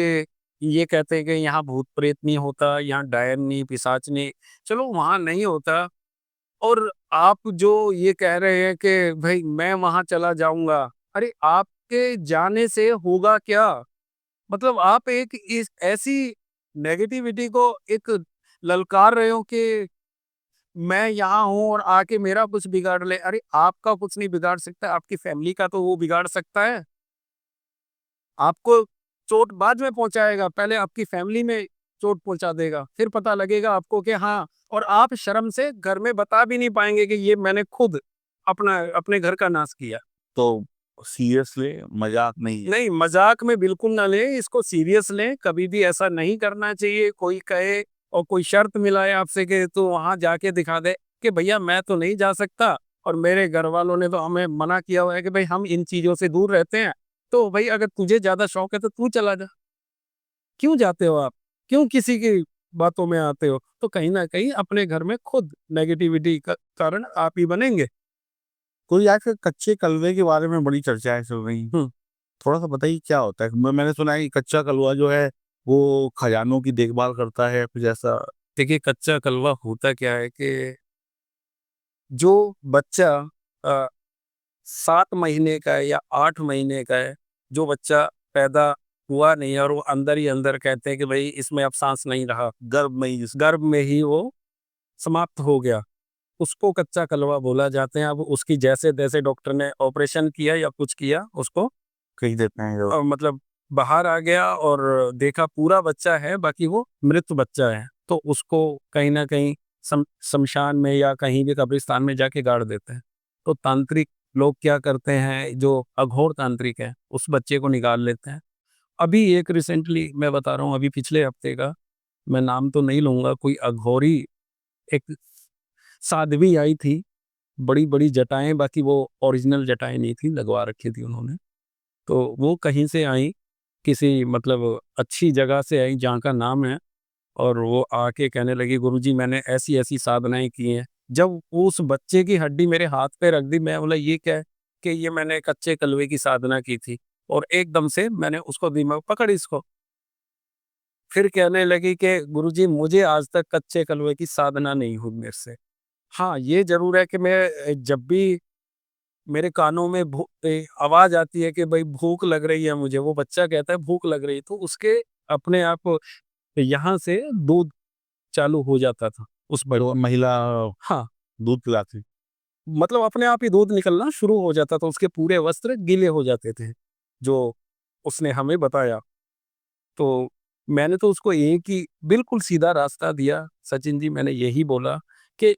ये कहते हैं कि यहाँ भूत-प्रेत नहीं होता, यहाँ डायन नहीं, पिशाच नहीं, चलो वहाँ नहीं होता और आप जो ये कह रहे हैं कि भई मैं वहाँ चला जाऊँगा, अरे आपके जाने से होगा क्या? मतलब आप एक इस ऐसी नेगेटिविटी को एक ललकार रहे हो कि मैं यहाँ हूँ और आके मेरा कुछ बिगाड़ ले। अरे आपका कुछ नहीं बिगाड़ सकता, आपकी फैमिली का तो वो बिगाड़ सकता है। आपको चोट बाद में पहुँचाएगा, पहले आपकी फैमिली में चोट पहुँचा देगा। फिर पता लगेगा आपको कि हाँ और आप शर्म से घर में बता भी नहीं पाएँगे कि ये मैंने खुद अपने घर का नाश किया। तो सीरियस लें, मज़ाक नहीं है। नहीं, मज़ाक में बिल्कुल ना लें, इसको सीरियस लें, कभी भी ऐसा नहीं करना चाहिए। कोई कहे और कोई शर्त मिलाए आपसे कि तू वहाँ जाके दिखा दे कि भैया मैं तो नहीं जा सकता और मेरे घरवालों ने तो हमें मना किया हुआ है कि भई हम इन चीज़ों से दूर रहते हैं। तो भई अगर तुझे ज़्यादा शौक है तो तू चला जा। क्यों जाते हो आप? क्यों किसी की बातों में आते हो? तो कहीं न कहीं अपने घर में खुद नेगेटिविटी का कारण आप ही बनेंगे। कोई आजकल कच्चे कलवे के बारे में बड़ी चर्चाएँ चल रही हैं। हुँ। थोड़ा-सा बताइए क्या होता है? मैंने सुना है कि कच्चा कलवा जो है, वो खजानों की देखभाल करता है, कुछ ऐसा। देखिए कच्चा कलवा होता क्या है कि जो बच्चा अ 7 महीने का है या 8 महीने का है, जो बच्चा पैदा हुआ नहीं है और वो अंदर ही अंदर कहते हैं कि भई इसमें अब साँस नहीं रहा, गर्भ में ही जिस गर्भ में ही वो समाप्त हो गया। उसको कच्चा कलवा बोला जाते हैं। अब उसकी जैसे-तैसे डॉक्टर ने ऑपरेशन किया या कुछ किया, उसको कह देते हैं जो। मतलब बाहर आ गया और देखा पूरा बच्चा है, बाकी वो मृत बच्चा है। तो उसको कहीं न कहीं शमशान में या कहीं भी कब्रिस्तान में जाके गाड़ देते हैं। तो तांत्रिक लोग क्या करते हैं, जो अघोर तांत्रिक हैं, उस बच्चे को निकाल लेते हैं। अभी एक रिसेंटली मैं बता रहा हूँ, अभी पिछले हफ्ते का, मैं नाम तो नहीं लूँगा, कोई अघोरी एक साध्वी आई थी, बड़ी-बड़ी जटाएँ, बाकी वो ओरिजिनल जटाएँ नहीं थी, लगवा रखी थी उन्होंने। तो वो कहीं से आई, किसी मतलब अच्छी जगह से आई जहाँ का नाम है और वो आके कहने लगी गुरुजी मैंने ऐसी-ऐसी साधनाएँ की हैं। जब उस बच्चे की हड्डी मेरे हाथ पे रख दी, मैं बोला ये क्या है? कि ये मैंने कच्चे कलवे की साधना की थी और एकदम से मैंने उसको दी, मैं पकड़ इसको। फिर कहने लगी कि गुरुजी मुझे आज तक कच्चे कलवे की साधना नहीं हुई मेरे से। हाँ, ये ज़रूर है कि मैं जब भी मेरे कानों में आवाज आती है कि भाई भूख लग रही है मुझे, वो बच्चा कहता है भूख लग रही है, तो उसके अपने आप यहाँ से दूध चालू हो जाता था उस तो बर्तन। महिला हाँ, दूध पिलाती। मतलब अपने आप ही दूध निकलना शुरू हो जाता था, उसके पूरे वस्त्र गीले हो जाते थे, जो उसने हमें बताया। तो मैंने तो उसको एक ही बिल्कुल सीधा रास्ता दिया, सचिन जी, मैंने यही बोला कि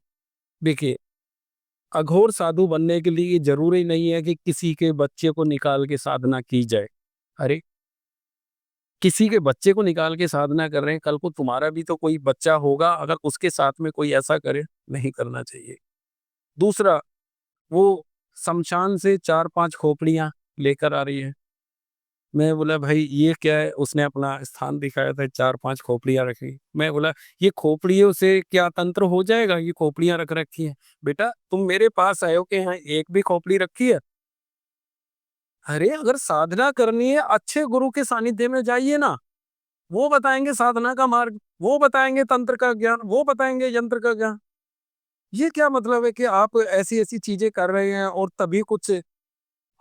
देखिए, अघोर साधु बनने के लिए ये ज़रूरी नहीं है कि किसी के बच्चे को निकाल के साधना की जाए। अरे! किसी के बच्चे को निकाल के साधना कर रहे हैं, कल को तुम्हारा भी तो कोई बच्चा होगा, अगर उसके साथ में कोई ऐसा करे, नहीं करना चाहिए। दूसरा, वो शमशान से 4-5 खोपड़ियाँ लेकर आ रही है। मैं बोला भाई ये क्या है? उसने अपना स्थान दिखाया था, 4-5 खोपड़ियाँ रखी। मैं बोला ये खोपड़ियों से क्या तंत्र हो जाएगा? ये खोपड़ियाँ रख रखी हैं। बेटा तुम मेरे पास आए हो कि यहाँ एक भी खोपड़ी रखी है? अरे अगर साधना करनी है अच्छे गुरु के सानिध्य में जाइए ना। वो बताएँगे साधना का मार्ग, वो बताएँगे तंत्र का ज्ञान, वो बताएँगे यंत्र का ज्ञान। ये क्या मतलब है कि आप ऐसी-ऐसी चीज़ें कर रहे हैं और तभी कुछ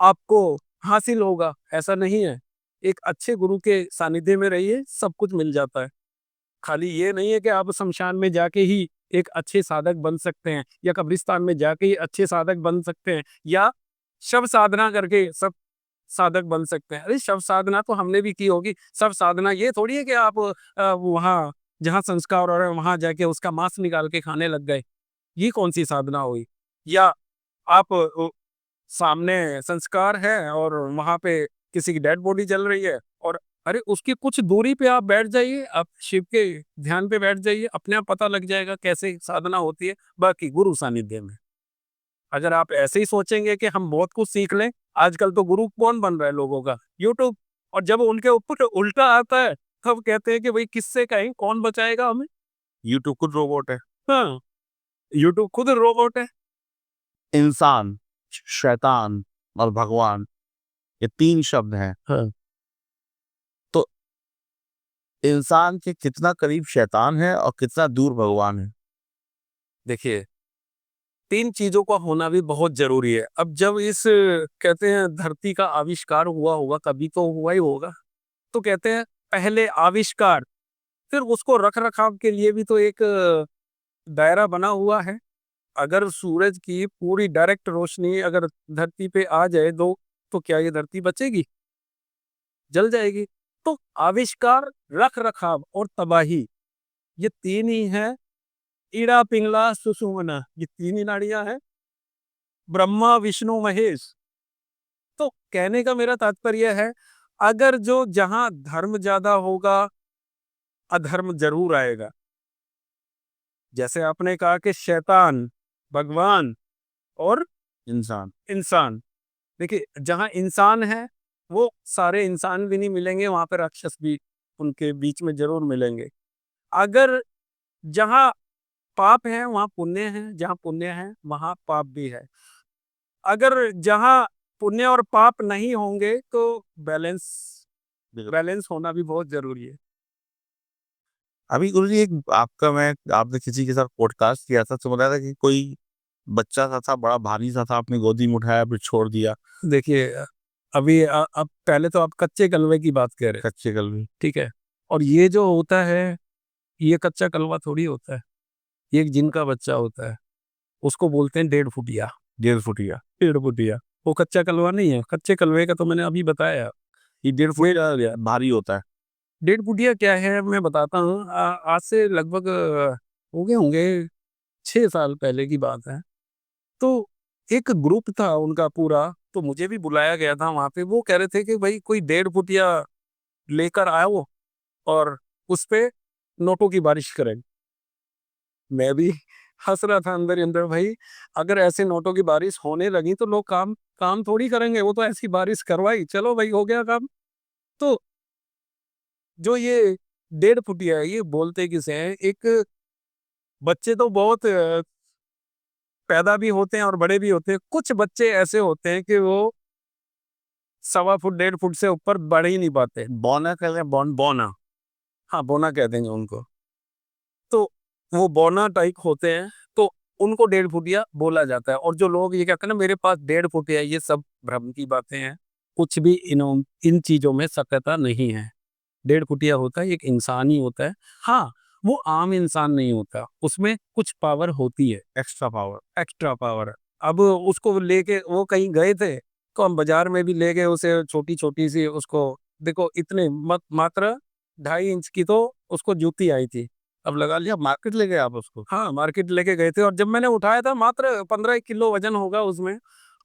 आपको हासिल होगा? ऐसा नहीं है। एक अच्छे गुरु के सानिध्य में रहिए, सब कुछ मिल जाता है। खाली ये नहीं है कि आप शमशान में जाके ही एक अच्छे साधक बन सकते हैं या कब्रिस्तान में जाके ही अच्छे साधक बन सकते हैं या शव साधना करके सब साधक बन सकते हैं। अरे शव साधना तो हमने भी की होगी। शव साधना ये थोड़ी है कि आप वहाँ जहाँ संस्कार हो रहा है वहाँ जाके उसका मांस निकाल के खाने लग गए। ये कौन-सी साधना हुई? या आप सामने संस्कार है और वहाँ पे किसी की डेड बॉडी जल रही है और अरे उसकी कुछ दूरी पे आप बैठ जाइए, आप शिव के ध्यान पे बैठ जाइए, अपने आप पता लग जाएगा कैसे साधना होती है, बाकी गुरु सानिध्य में। अगर आप ऐसे ही सोचेंगे कि हम बहुत कुछ सीख लें, आजकल तो गुरु कौन बन रहा है लोगों का? यूट्यूब। और जब उनके ऊपर उल्टा आता है, तब कहते हैं कि भई किससे कहें, कौन बचाएगा हमें? यूट्यूब खुद रोबोट है। हाँ, यूट्यूब खुद रोबोट है। इंसान, शैतान और भगवान, ये 3 शब्द हैं। हाँ। तो इंसान के कितना करीब शैतान है और कितना दूर भगवान है? देखिए 3 चीज़ों का होना भी बहुत ज़रूरी है। अब जब इस कहते हैं धरती का आविष्कार हुआ होगा, कभी तो हुआ ही होगा। तो कहते हैं पहले आविष्कार, फिर उसको रख-रखाव के लिए भी तो एक दायरा बना हुआ है। अगर सूरज की पूरी डायरेक्ट रोशनी अगर धरती पे आ जाए तो क्या ये धरती बचेगी? जल जाएगी। तो आविष्कार, रख-रखाव और तबाही, ये 3 ही हैं। इड़ा, पिंगला, सुषुम्ना, ये 3 ही नाड़ियाँ हैं। ब्रह्मा, विष्णु, महेश। तो कहने का मेरा तात्पर्य है, अगर जो जहाँ धर्म ज़्यादा होगा, अधर्म ज़रूर आएगा। जैसे आपने कहा कि शैतान, भगवान और इंसान। इंसान। देखिए, जहाँ इंसान है, वो सारे इंसान भी नहीं मिलेंगे, वहाँ पे राक्षस भी उनके बीच में ज़रूर मिलेंगे। अगर जहाँ पाप है, वहाँ पुण्य है, जहाँ पुण्य है, वहाँ पाप भी है। अगर जहाँ पुण्य और पाप नहीं होंगे, तो बैलेंस बिल्कुल। बैलेंस होना भी बहुत ज़रूरी है। अभी गुरुजी एक आपका मैं आपने किसी के साथ पॉडकास्ट किया था तो बताया था कि कोई बच्चा सा था, बड़ा भारी सा था, आपने गोदी में उठाया फिर छोड़ दिया, देखिए अभी अब पहले तो आप कच्चे कलवे की बात कह रहे हैं, कच्चे कल में। ठीक है? और ये जो होता है, ये कच्चा कलवा थोड़ी होता है, ये एक जिन का बच्चा होता है, उसको बोलते हैं डेढ़ फुटिया। 1.5 फुटिया। डेढ़ फुटिया, वो कच्चा कलवा नहीं है, कच्चे कलवे का तो मैंने अभी बताया। ये 1.5 ये फुटिया भारी होता है। डेढ़ फुटिया क्या है मैं बताता हूँ। आज से लगभग हो गए होंगे 6 साल पहले की बात है। तो एक ग्रुप था उनका पूरा, तो मुझे भी बुलाया गया था वहाँ पे। वो कह रहे थे कि भाई कोई डेढ़ फुटिया लेकर आओ और उस पे नोटों की बारिश करें। मैं भी हँस रहा था अंदर ही अंदर, भाई अगर ऐसे नोटों की बारिश होने लगी तो लोग काम काम थोड़ी करेंगे, वो तो ऐसी बारिश करवाई, चलो भाई हो गया काम। तो जो ये डेढ़ फुटिया है, ये बोलते किसे हैं? एक बच्चे तो बहुत पैदा भी होते हैं और बड़े भी होते हैं। कुछ बच्चे ऐसे होते हैं कि वो सवा फुट, डेढ़ फुट से ऊपर बढ़ ही नहीं पाते। बौना कहते हैं, बौना, हाँ, बौना कह देंगे उनको। तो वो बौना टाइप होते हैं, तो उनको 1.5 फुटिया बोला जाता है। और जो लोग ये कहते हैं ना मेरे पास 1.5 फुटिया, ये सब भ्रम की बातें हैं। कुछ भी इन चीज़ों में सत्यता नहीं है। 1.5 फुटिया होता है एक इंसान ही होता है। हाँ, वो आम इंसान नहीं होता, उसमें कुछ पावर होती है, एक्स्ट्रा पावर। अब उसको लेके वो कहीं गए थे, तो हम बाज़ार में भी ले गए उसे, छोटी-छोटी सी उसको, देखो इतने मात्र 2.5 इंच की तो उसको जूती आई थी। अब लगा लिया, मार्केट ले गए आप उसको? हाँ, मार्केट लेके गए थे और जब मैंने उठाया था मात्र 15 किलो वज़न होगा उसमें,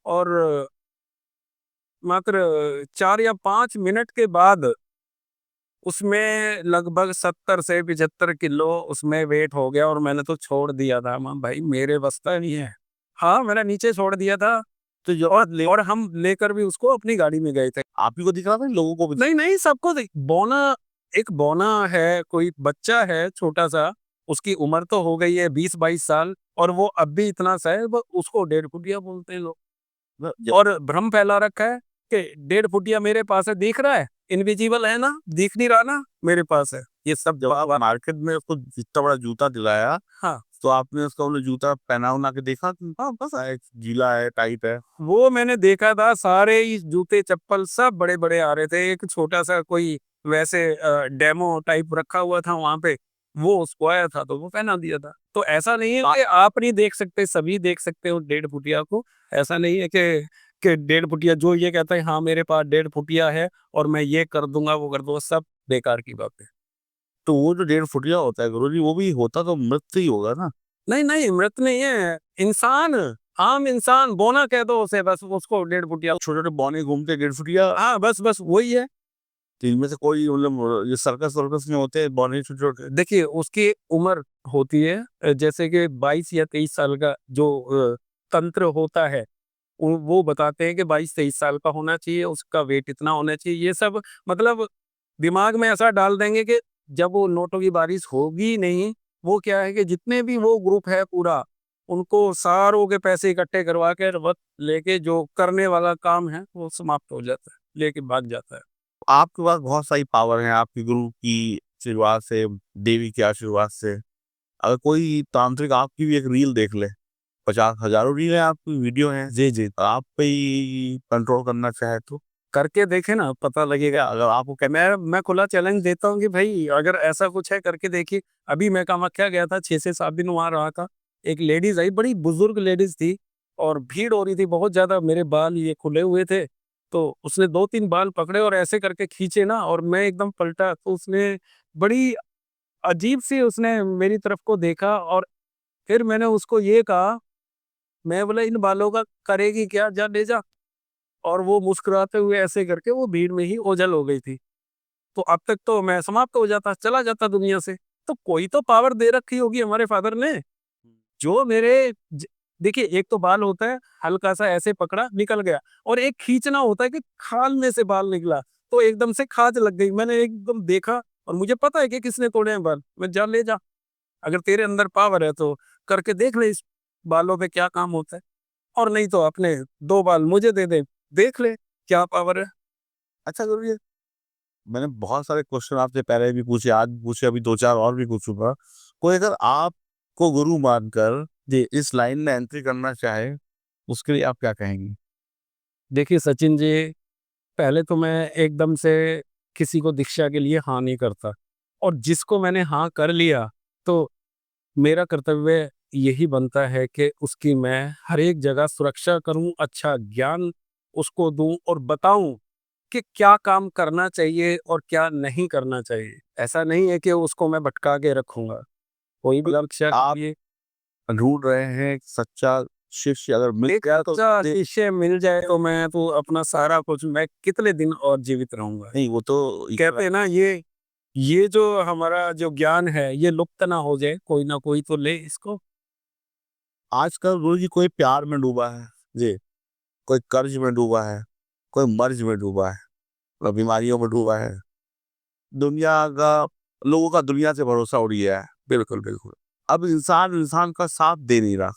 और मात्र 4 या 5 मिनट के बाद उसमें लगभग 70 से 75 किलो उसमें वेट हो गया और मैंने तो छोड़ दिया था। भाई मेरे बस का नहीं है। हाँ, मैंने नीचे छोड़ दिया था। तो जो और हम लेकर भी उसको अपनी गाड़ी में गए थे। आप ही को दिख रहा था, इन लोगों को भी? नहीं, नहीं, सबको बौना, एक बौना है, कोई बच्चा है छोटा-सा, उसकी उम्र तो हो गई है 20-22 साल और वो अब भी इतना सा है, उसको 1.5 फुटिया बोलते हैं लोग। और भ्रम फैला रखा है कि 1.5 फुटिया मेरे पास है, दिख रहा है? इनविजिबल है ना? दिख नहीं रहा ना? मेरे पास है। ये सब जब आप मार्केट में उसको इतना बड़ा जूता दिलाया, हाँ, तो आपने उसका वो जूता पहना-वहना के देखा कि हाँ, बस गीला है, टाइट है? वो मैंने देखा था, सारे ही जूते-चप्पल सब बड़े-बड़े आ रहे थे। एक छोटा-सा कोई वैसे डेमो टाइप रखा हुआ था वहाँ पे, वो उसको आया था तो वो पहना दिया था। तो ऐसा नहीं है कि आप नहीं देख सकते, सभी देख सकते हो 1.5 फुटिया को। ऐसा नहीं है कि 1.5 फुटिया जो ये कहता है हाँ, मेरे पास 1.5 फुटिया है और मैं ये कर दूँगा, वो कर दूँगा, सब बेकार की बात है। तो वो जो 1.5 फुटिया होता है गुरुजी, वो भी होता तो मृत ही होगा ना? नहीं, नहीं, मृत नहीं है, इंसान, आम इंसान, बौना कह दो उसे बस, उसको 1.5 फुटिया। छोटे-छोटे बौने घूमते 1.5 फुटिया, हाँ, बस वही है। तो इनमें से कोई मतलब ये सर्कस-वर्कस में होते हैं बौने छोटे-छोटे? देखिए, उसकी उम्र होती है जैसे कि 22 या 23 साल का जो तंत्र होता है, वो बताते हैं कि 22-23 साल का होना चाहिए, उसका वेट इतना होना चाहिए। ये सब मतलब दिमाग में ऐसा डाल देंगे कि जब वो नोटों की बारिश होगी नहीं, वो क्या है कि जितने भी वो ग्रुप है पूरा, उनको सारों के पैसे इकट्ठे करवा के वक़्त लेके जो करने वाला काम है, वो समाप्त हो जाता है, लेके भाग जाता है। आपके पास बहुत सारी पावर है आपके गुरु की आशीर्वाद से, देवी के आशीर्वाद से। अगर कोई तांत्रिक आपकी भी एक रील देख ले, 50 हज़ारों रील हैं आपकी, वीडियो हैं, जी, जी। आप पे ही कंट्रोल करना चाहे तो? करके देखें ना, पता लगेगा। अगर आपको मैं खुला चैलेंज देता हूँ कि भई अगर ऐसा कुछ है करके देखिए। अभी मैं कामाख्या गया था, 6 से 7 दिन वहाँ रहा था। एक लेडीज़ आई, बड़ी बुजुर्ग लेडीज़ थी और भीड़ हो रही थी बहुत ज़्यादा, मेरे बाल ये खुले हुए थे, तो उसने 2-3 बाल पकड़े और ऐसे करके खींचे ना और मैं एकदम पलटा, तो उसने बड़ी अजीब-सी उसने मेरी तरफ को देखा और फिर मैंने उसको ये कहा, मैं बोला इन बालों का करेगी क्या? जा ले जा। और वो मुस्कुराते हुए ऐसे करके वो भीड़ में ही ओझल हो गई थी। तो अब तक तो मैं समाप्त हो जाता, चला जाता दुनिया से। तो कोई तो पावर दे रखी होगी हमारे फादर ने, जो मेरे ज देखिए, एक तो बाल होता है, हल्का-सा ऐसे पकड़ा, निकल गया और एक खींचना होता है कि खाल में से बाल निकला, तो एकदम से खाज लग गई। मैंने एकदम देखा और मुझे पता है कि किसने तोड़े हैं बाल। मैं जा ले जा, अगर तेरे अंदर पावर है तो करके देख ले, इस बालों पे क्या काम होता है। और नहीं तो अपने 2 बाल मुझे दे दे, देख ले क्या पावर है। अच्छा गुरुजी, मैंने बहुत सारे क्वेश्चन आपसे पहले भी पूछे, आज भी पूछे, अभी 2-4 और भी पूछूँगा। कोई अगर आपको गुरु मानकर जी। इस लाइन में एंट्री करना चाहे, उसके लिए आप क्या कहेंगी? देखिए सचिन जी, पहले तो मैं एकदम से किसी को दीक्षा के लिए हाँ नहीं करता और जिसको मैंने हाँ कर लिया, तो मेरा कर्तव्य यही बनता है कि उसकी मैं हर एक जगह सुरक्षा करूँ, अच्छा ज्ञान उसको दूँ और बताऊँ कि क्या काम करना चाहिए और क्या नहीं करना चाहिए। ऐसा नहीं है कि उसको मैं भटका के रखूँगा। कोई भी लक्ष्य के आप लिए ढूँढ रहे हैं एक सच्चा शिष्य, अगर मिल एक गया तो सच्चा शिष्य मिल जाए तो मैं तो अपना सारा कुछ, मैं कितने दिन और जीवित रहूँगा। नहीं, वो तो कहते हैं ना, ये जो हमारा जो ज्ञान है ये लुप्त ना हो जाए, कोई ना कोई तो ले इसको। आजकल गुरुजी कोई प्यार में डूबा है, जी। कोई कर्ज में डूबा है, कोई मर्ज में डूबा है, कोई बीमारियों में डूबा है। दुनिया का लोगों का दुनिया से भरोसा उड़ गया है। बिल्कुल, बिल्कुल। अब इंसान इंसान का साथ दे नहीं रहा।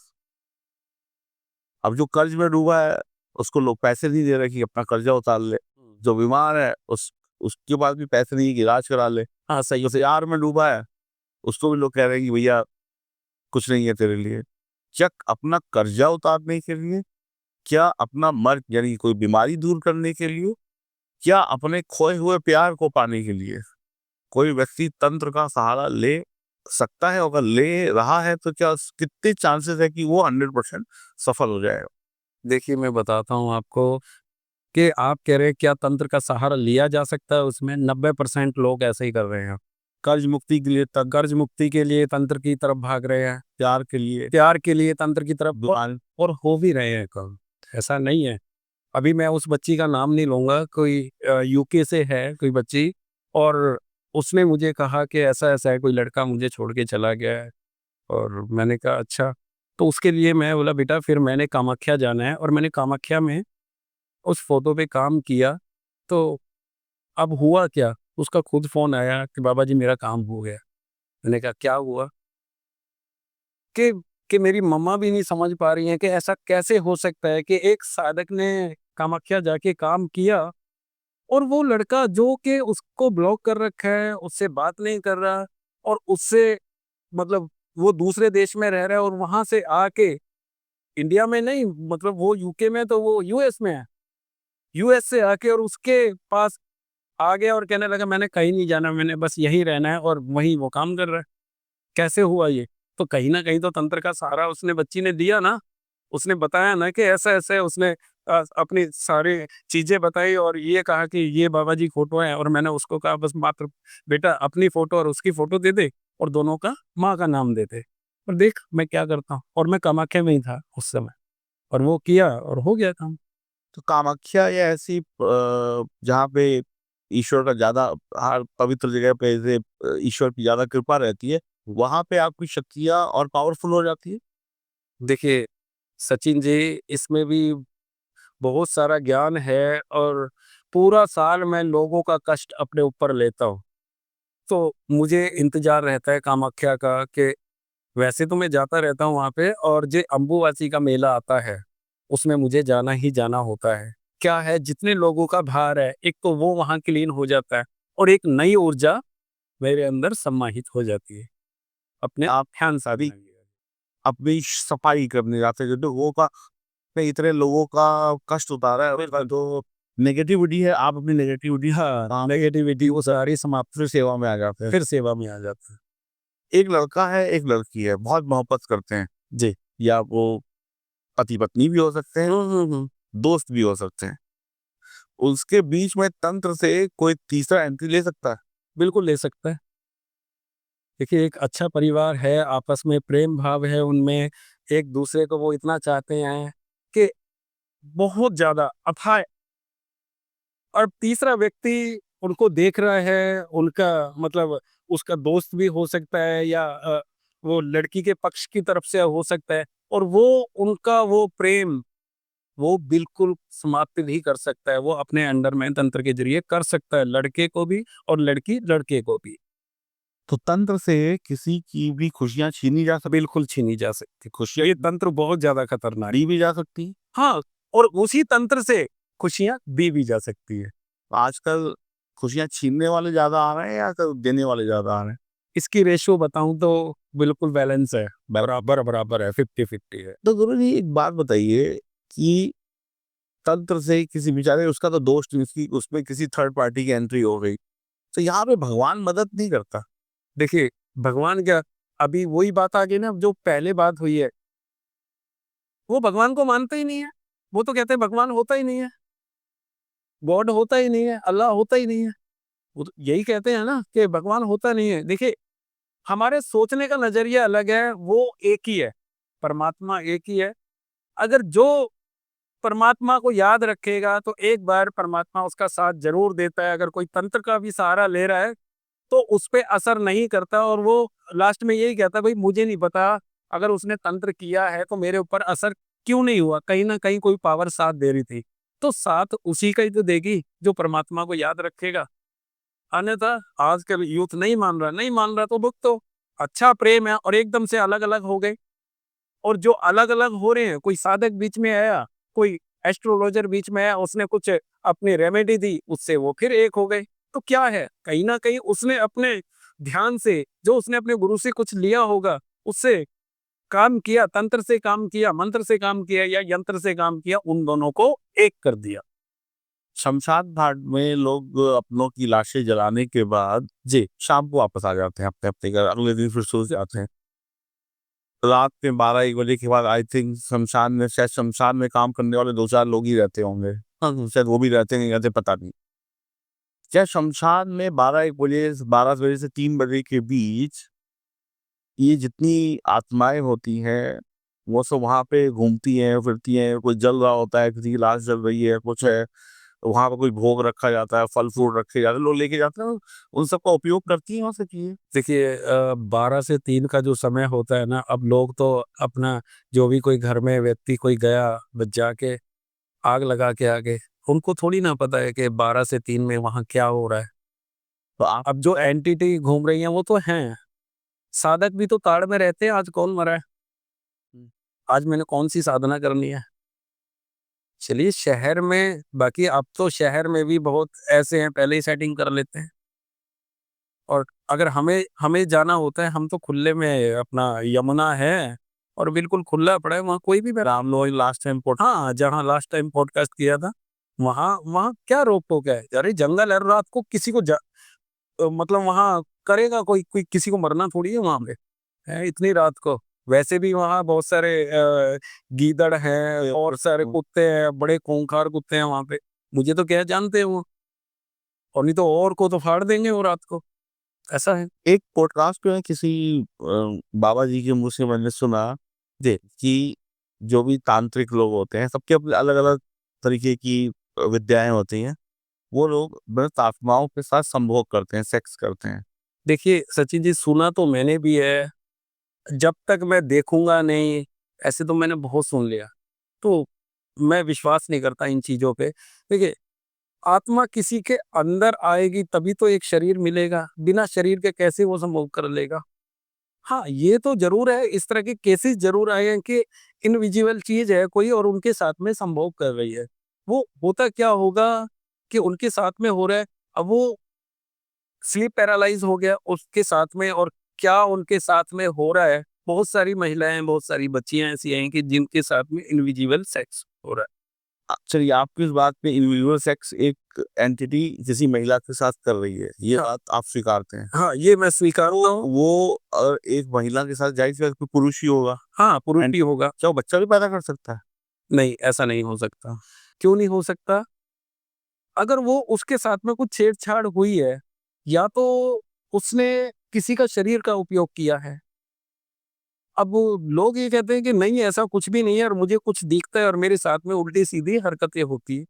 अब जो कर्ज में डूबा है, उसको लोग पैसे नहीं दे रहे कि अपना कर्जा उतार ले। जो बीमार है, उसके पास भी पैसे नहीं है कि इलाज करा ले। हाँ, सही जो है। प्यार में डूबा है, उसको भी लोग कह रहे हैं कि भैया कुछ नहीं है तेरे लिए। क्या अपना कर्जा उतारने के लिए, क्या अपना मर्ज यानी कोई बीमारी दूर करने के लिए, क्या अपने खोए हुए प्यार को पाने के लिए कोई व्यक्ति तंत्र का सहारा ले सकता है? अगर ले रहा है तो क्या कितने चांसेस है कि वो 100% सफल हो जाएगा? देखिए, मैं बताता हूँ आपको कि आप कह रहे हैं क्या तंत्र का सहारा लिया जा सकता है, उसमें 90% लोग ऐसे ही कर रहे हैं। कर्ज मुक्ति के लिए कर्ज मुक्ति के लिए तंत्र की तरफ भाग रहे हैं, प्यार के लिए प्यार के लिए तंत्र की तरफ दुकान और हो भी रहे हैं काम। ऐसा नहीं है। अभी मैं उस बच्ची का नाम नहीं लूँगा, कोई यूके से है कोई बच्ची, और उसने मुझे कहा कि ऐसा-ऐसा है, कोई लड़का मुझे छोड़ के चला गया है। और मैंने कहा अच्छा, तो उसके लिए मैं बोला बेटा फिर मैंने कामाख्या जाना है, और मैंने कामाख्या में उस फ़ोटो पे काम किया। तो अब हुआ क्या? उसका खुद फ़ोन आया कि बाबा जी मेरा काम हो गया। मैंने कहा क्या हुआ? कि मेरी मम्मा भी नहीं समझ पा रही हैं कि ऐसा कैसे हो सकता है कि एक साधक ने कामाख्या जाके काम किया, और वो लड़का जो कि उसको ब्लॉक कर रखा है, उससे बात नहीं कर रहा, और उससे मतलब वो दूसरे देश में रह रहा है, और वहाँ से आके इंडिया में नहीं, मतलब वो यूके में, तो वो यूएस में है। यूएस से आके और उसके पास आ गया और कहने लगा मैंने कहीं नहीं जाना, मैंने बस यहीं रहना है, और वहीं वो काम कर रहा है। कैसे हुआ ये? तो कहीं न कहीं तो तंत्र का सहारा उसने बच्ची ने दिया ना। उसने बताया ना कि ऐसा-ऐसा है, उसने अपनी सारी चीज़ें बताई और ये कहा कि ये बाबा जी फ़ोटो है, और मैंने उसको कहा बस मात्र बेटा अपनी फ़ोटो और उसकी फ़ोटो दे दे, और दोनों का माँ का नाम दे दे। और देख मैं क्या करता हूँ, और मैं कामाख्या में ही था उस समय, और वो किया और हो गया काम। तो कामाख्या या ऐसी जहाँ पे ईश्वर का ज़्यादा हर पवित्र जगह पे ऐसे ईश्वर की ज़्यादा कृपा रहती है, वहाँ पे आपकी शक्तियाँ और पावरफुल हो जाती है? देखिए, सचिन जी, इसमें भी बहुत सारा ज्ञान है, और पूरा साल मैं लोगों का कष्ट अपने ऊपर लेता हूँ। तो मुझे इंतज़ार रहता है कामाख्या का कि वैसे तो मैं जाता रहता हूँ वहाँ पे, और जो अम्बुबाची का मेला आता है, उसमें मुझे जाना ही जाना होता है। क्या है, जितने लोगों का भार है, एक तो वो वहाँ क्लीन हो जाता है, और एक नई ऊर्जा मेरे अंदर समाहित हो जाती है। अपने आप ध्यान साधना भी के लिए। अपनी सफाई करने जाते हैं, जो लोगों का ने इतने लोगों का कष्ट उतारा है, उसका जो नेगेटिविटी है, आप अपनी नेगेटिविटी हाँ, नेगेटिविटी वो सारी समाप्त, फिर सेवा में आ जाते हैं। फिर सेवा में आ जाता है। एक लड़का है, एक लड़की है, बहुत मोहब्बत करते हैं, जी। या वो पति-पत्नी भी हो सकते हैं, दोस्त भी हो सकते हैं। उसके बीच में तंत्र से कोई तीसरा एंट्री ले सकता है? बिल्कुल ले सकता है। देखिए, एक अच्छा परिवार है, आपस में प्रेम भाव है उनमें, एक-दूसरे को वो इतना चाहते हैं कि बहुत ज़्यादा अथाह, और तीसरा व्यक्ति उनको देख रहा है, उनका मतलब उसका दोस्त भी हो सकता है, या वो लड़की के पक्ष की तरफ से हो सकता है, और वो उनका वो प्रेम, वो बिल्कुल समाप्त भी कर सकता है। वो अपने अंडर में तंत्र के ज़रिए कर सकता है, लड़के को भी और लड़की लड़के को भी। तो तंत्र से किसी की भी खुशियाँ छीनी जा सकती, बिल्कुल छीनी जा सकती खुशियाँ है। ये तंत्र बहुत ज़्यादा खतरनाक है। दी भी जा सकती हैं। हाँ, और उसी तंत्र से खुशियाँ दी भी जा सकती है। आजकल खुशियाँ छीनने वाले ज़्यादा आ रहे हैं या क देने वाले ज़्यादा आ रहे हैं? इसकी रेशियो बताऊँ तो बिल्कुल बैलेंस है, बराबर-बराबर है, 50-50 है। तो गुरुजी एक बात बताइए कि तंत्र से किसी बेचारे उसका तो दोस्त नहीं, उसकी उसमें किसी थर्ड पार्टी की एंट्री हो गई। तो यहाँ पे भगवान मदद नहीं करता। देखिए, भगवान क्या, अभी वही बात आ गई ना जो पहले बात हुई है, वो भगवान को मानते ही नहीं है। वो तो कहते हैं भगवान होता ही नहीं है, गॉड होता ही नहीं है, अल्लाह होता ही नहीं है। वो तो यही कहते हैं ना कि भगवान होता नहीं है। देखिए, हमारे सोचने का नज़रिया अलग है, वो एक ही है, परमात्मा एक ही है। अगर जो परमात्मा को याद रखेगा तो एक बार परमात्मा उसका साथ ज़रूर देता है। अगर कोई तंत्र का भी सहारा ले रहा है, तो उस पे असर नहीं करता, और वो लास्ट में यही कहता है भाई मुझे नहीं पता, अगर उसने तंत्र किया है तो मेरे ऊपर असर क्यों नहीं हुआ? कहीं न कहीं कोई पावर साथ दे रही थी। तो साथ उसी का ही तो देगी जो परमात्मा को याद रखेगा। अन्यथा आजकल यूथ नहीं मान रहा तो भुगतो। अच्छा प्रेम है और एकदम से अलग-अलग हो गए। और जो अलग-अलग हो रहे हैं, कोई साधक बीच में आया, कोई एस्ट्रोलॉजर बीच में आया, उसने कुछ अपनी रेमेडी दी, उससे वो फिर एक हो गए। तो क्या है, कहीं न कहीं उसने अपने ध्यान से, जो उसने अपने गुरु से कुछ लिया होगा, उससे काम किया, तंत्र से काम किया, मंत्र से काम किया या यंत्र से काम किया, उन दोनों को एक कर दिया। शमशान घाट में लोग अपनों की लाशें जलाने के बाद जी शाम को वापस आ जाते हैं अपने अपने घर, अगले दिन फिर सो जाते हैं। रात में 12-1 बजे के बाद आई थिंक शमशान में काम करने वाले 2-4 लोग ही रहते होंगे। हाँ, शायद वो भी रहते हैं, नहीं रहते पता नहीं। क्या शमशान में 12 बजे से 3 बजे के बीच ये जितनी आत्माएँ होती हैं, वो सब वहाँ पे घूमती हैं, फिरती हैं, कोई जल रहा होता है, किसी की लाश जल रही है, कुछ है, वहाँ पे कोई भोग रखा जाता है, फल-फ्रूट रखे जाते हैं, लोग लेके जाते हैं, उन सब का उपयोग करती हैं वहाँ से चीज़ें? देखिए 12 से 3 का जो समय होता है ना, अब लोग तो अपना जो भी कोई घर में व्यक्ति कोई गया, बस जाके आग लगा के आ गए। उनको थोड़ी ना पता है कि 12 से 3 में वहाँ क्या हो रहा है। तो आप अब जो एंटिटी घूम रही हैं वो तो हैं। साधक भी तो ताड़ में रहते हैं, आज कौन मरा है? हुँ। आज मैंने कौन-सी साधना करनी है? चलिए शहर में बाकी अब तो शहर में भी बहुत ऐसे हैं पहले ही सेटिंग कर लेते हैं। और अगर हमें हमें जाना होता है, हम तो खुले में अपना यमुना है और बिल्कुल खुला पड़ा है, वहाँ कोई भी बैठा राम लोग लास्ट टाइम पोट हाँ, जहाँ लास्ट टाइम पॉडकास्ट किया था, वहाँ वहाँ क्या रोक-टोक है? अरे जंगल है, रात को किसी को मतलब वहाँ करेगा कोई कोई किसी को मरना थोड़ी है वहाँ पे, हैं इतनी रात को। वैसे भी वहाँ बहुत सारे गीदड़ हैं और सारे कुत्ते हैं, बड़े खूंखार कुत्ते हैं वहाँ पे। मुझे तो क्या जानते हैं वो, और नहीं तो और को तो फाड़ देंगे वो रात को, ऐसा है। एक पॉडकास्ट में किसी बाबा जी के मुँह से मैंने सुना जी, कि जो भी तांत्रिक लोग होते हैं, सबके अपने अलग-अलग तरीके की विद्याएँ होती हैं। वो लोग मृत आत्माओं के साथ संभोग करते हैं, सेक्स करते हैं। देखिए सचिन जी सुना तो मैंने भी है, जब तक मैं देखूँगा नहीं, ऐसे तो मैंने बहुत सुन लिया। तो मैं विश्वास नहीं करता इन चीज़ों पे। देखिए, आत्मा किसी के अंदर आएगी तभी तो एक शरीर मिलेगा, बिना शरीर के कैसे वो संभोग कर लेगा? हाँ, ये तो ज़रूर है, इस तरह के केसेस ज़रूर आए हैं कि इनविजिबल चीज़ है कोई और उनके साथ में संभोग कर रही है। वो होता क्या होगा कि उनके साथ में हो रहा है, अब वो स्लीप पैरालाइज़ हो गया उसके साथ में और क्या उनके साथ में हो रहा है, बहुत सारी महिलाएँ, बहुत सारी बच्चियाँ ऐसी हैं कि जिनके साथ में इनविजिबल सेक्स हो रहा है। चलिए आपकी इस बात पे इंडिविजुअल सेक्स एक एंटिटी किसी महिला के साथ कर रही है, ये हाँ, बात आप स्वीकारते हैं। हाँ, ये मैं स्वीकारता हूँ। वो एक महिला के साथ ज़ाहिर-सी बात है कोई पुरुष ही होगा हाँ, पुरुष एंड भी होगा। क्या वो बच्चा भी पैदा कर सकता है? नहीं, ऐसा नहीं हो सकता। क्यों नहीं हो सकता? अगर वो उसके साथ में कुछ छेड़-छाड़ हुई है, या तो उसने किसी का शरीर का उपयोग किया है। अब वो लोग ये कहते हैं कि नहीं ऐसा कुछ भी नहीं है और मुझे कुछ दिखता है और मेरे साथ में उल्टी-सीधी हरकतें होती हैं।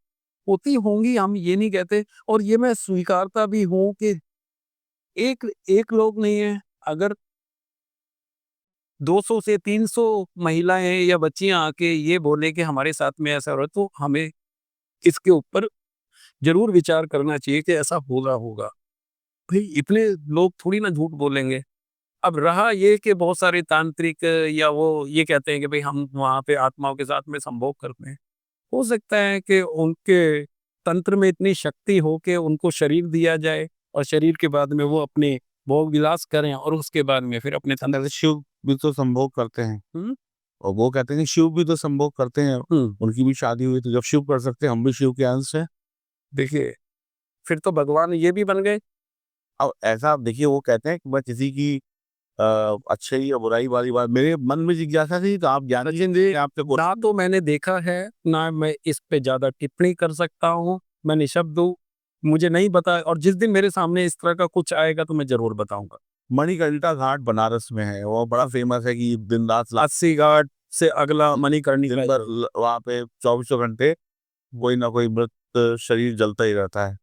होती होंगी हम ये नहीं कहते और ये मैं स्वीकारता भी हूँ कि एक एक लोग नहीं है, अगर 200 से 300 महिलाएँ या बच्चियाँ आके ये बोले कि हमारे साथ में ऐसा हो रहा है, तो हमें इसके ऊपर ज़रूर विचार करना चाहिए कि ऐसा हो रहा होगा। भई इतने लोग थोड़ी ना झूठ बोलेंगे। अब रहा ये कि बहुत सारे तांत्रिक या वो ये कहते हैं कि भई हम वहाँ पे आत्माओं के साथ में संभोग करते हैं। हो सकता है कि उनके तंत्र में इतनी शक्ति हो कि उनको शरीर दिया जाए और शरीर के बाद में वो अपने भोग विलास करें और उसके बाद में फिर अपने तंत्र जैसे शिव भी तो संभोग करते हैं हुँ, और वो कहते हैं कि शिव भी तो संभोग करते हैं, हुँ। उनकी भी शादी हुई तो जब शिव कर सकते हैं, हम भी शिव के अंश हैं। देखिए, फिर तो भगवान ये भी बन गए। अब ऐसा आप देखिए वो कहते हैं कि मैं किसी की अच्छाई या बुराई वाली बात मेरे मन में जिज्ञासा थी तो आप ज्ञानी सचिन जी, हैं, आपसे पूछ ना तो मैंने देखा है, ना मैं इस पे ज़्यादा टिप्पणी कर सकता हूँ। मैं निःशब्द हूँ। मुझे नहीं पता और जिस दिन मेरे सामने इस तरह का कुछ आएगा तो मैं ज़रूर बताऊँगा। मणिकर्णिका घाट बनारस में है, वो बड़ा फेमस है कि दिन-रात 80 घाट से अगला मणिकर्णिका दिन भर वहाँ पे चौबीसों घंटे कोई ना कोई मृत शरीर जलता ही रहता है।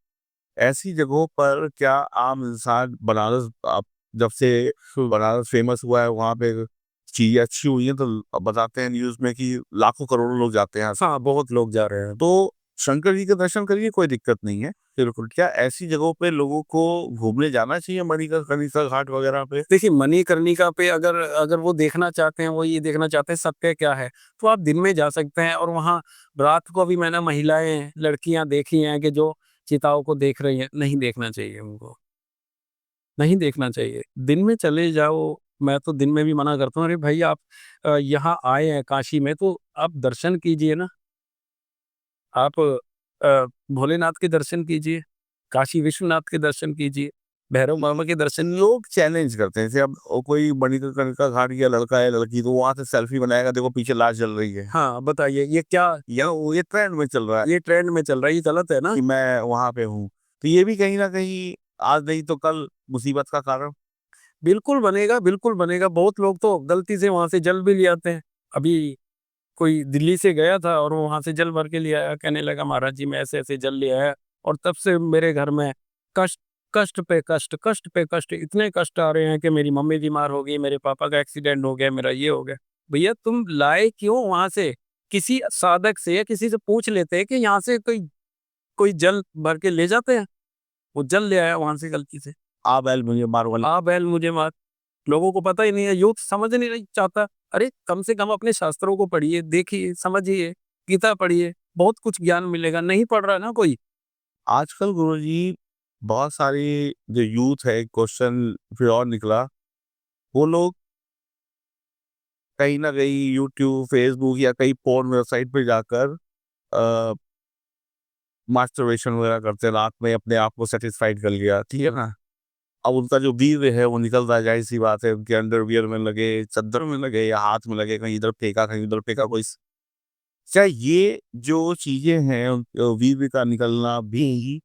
ऐसी जगहों पर क्या आम इंसान बनारस आप जब से बनारस फेमस हुआ है वहाँ पे चीज़ें अच्छी हुई हैं तो बताते हैं न्यूज़ में कि लाखों करोड़ों लोग जाते हैं। हाँ, बहुत लोग जा रहे हैं। तो शंकर जी के दर्शन करिए कोई दिक्कत नहीं है। बिल्कुल, क्या ऐसी जगहों पे लोगों को घूमने जाना चाहिए मणिकर्णिका घाट वगैरह पे? देखिए, मणिकर्णिका पे अगर अगर वो देखना चाहते हैं, वो ये देखना चाहते हैं सत्य क्या है, तो आप दिन में जा सकते हैं और वहाँ रात को भी मैंने महिलाएँ, लड़कियाँ देखी हैं कि जो चिताओं को देख रही हैं, नहीं देखना चाहिए उनको, नहीं देखना चाहिए। दिन में चले जाओ, मैं तो दिन में भी मना करता हूँ, अरे भाई आप यहाँ आए हैं काशी में तो आप दर्शन कीजिए ना। आप भोलेनाथ के दर्शन कीजिए, काशी विश्वनाथ के दर्शन कीजिए, भैरव बाबा के दर्शन। लोग चैलेंज करते हैं, जैसे अब कोई मणिकर्णिका घाट गया लड़का है लड़की, तो वहां से सेल्फी बनाएगा, देखो पीछे लाश जल रही है, हाँ, बताइए ये क्या, या ये ट्रेंड में चल रहा है ये ट्रेंड में चल रहा है, ये गलत है ना? कि मैं वहां पे हूँ। तो ये भी कहीं ना कहीं आज नहीं तो कल मुसीबत का कारण। बिल्कुल बनेगा, बिल्कुल बनेगा। बहुत लोग तो गलती से वहाँ से जल भी ले आते हैं। अभी कोई दिल्ली से गया था और वो वहाँ से जल भर के ले आया, कहने लगा महाराज जी मैं ऐसे-ऐसे जल ले आया और तब से मेरे घर में कष्ट, कष्ट पे कष्ट, कष्ट पे कष्ट, इतने कष्ट आ रहे हैं कि मेरी मम्मी बीमार हो गई, मेरे पापा का एक्सीडेंट हो गया, मेरा ये हो गया। भैया तुम लाए क्यों वहाँ से? किसी साधक से या किसी से पूछ लेते कि यहाँ से कोई कोई जल भर के ले जाते हैं? वो जल ले आया वहाँ से गलती से। आ बैल मुझे मार वाली। आ बैल मुझे मार। लोगों को पता ही नहीं है, यूथ समझ नहीं चाहता। अरे कम से कम अपने शास्त्रों को पढ़िए, देखिए, समझिए, गीता पढ़िए, बहुत कुछ ज्ञान मिलेगा। नहीं पढ़ रहा ना कोई। आजकल गुरुजी बहुत सारी जो यूथ है, क्वेश्चन फिर और निकला, वो लोग कहीं ना कहीं यूट्यूब, फेसबुक या कहीं पोर्न वेबसाइट पे जाकर मास्टरबेशन वगैरह करते हैं, रात में अपने आप को सेटिस्फाइड कर लिया, ठीक है ना। अब उनका जो वीर्य है वो निकलता है, जाहिर सी बात है, उनके अंडरवियर में लगे, चद्दर में लगे या हाथ में लगे, कहीं इधर फेंका कहीं उधर फेंका, कोई क्या ये जो चीजें हैं वीर्य का निकलना भी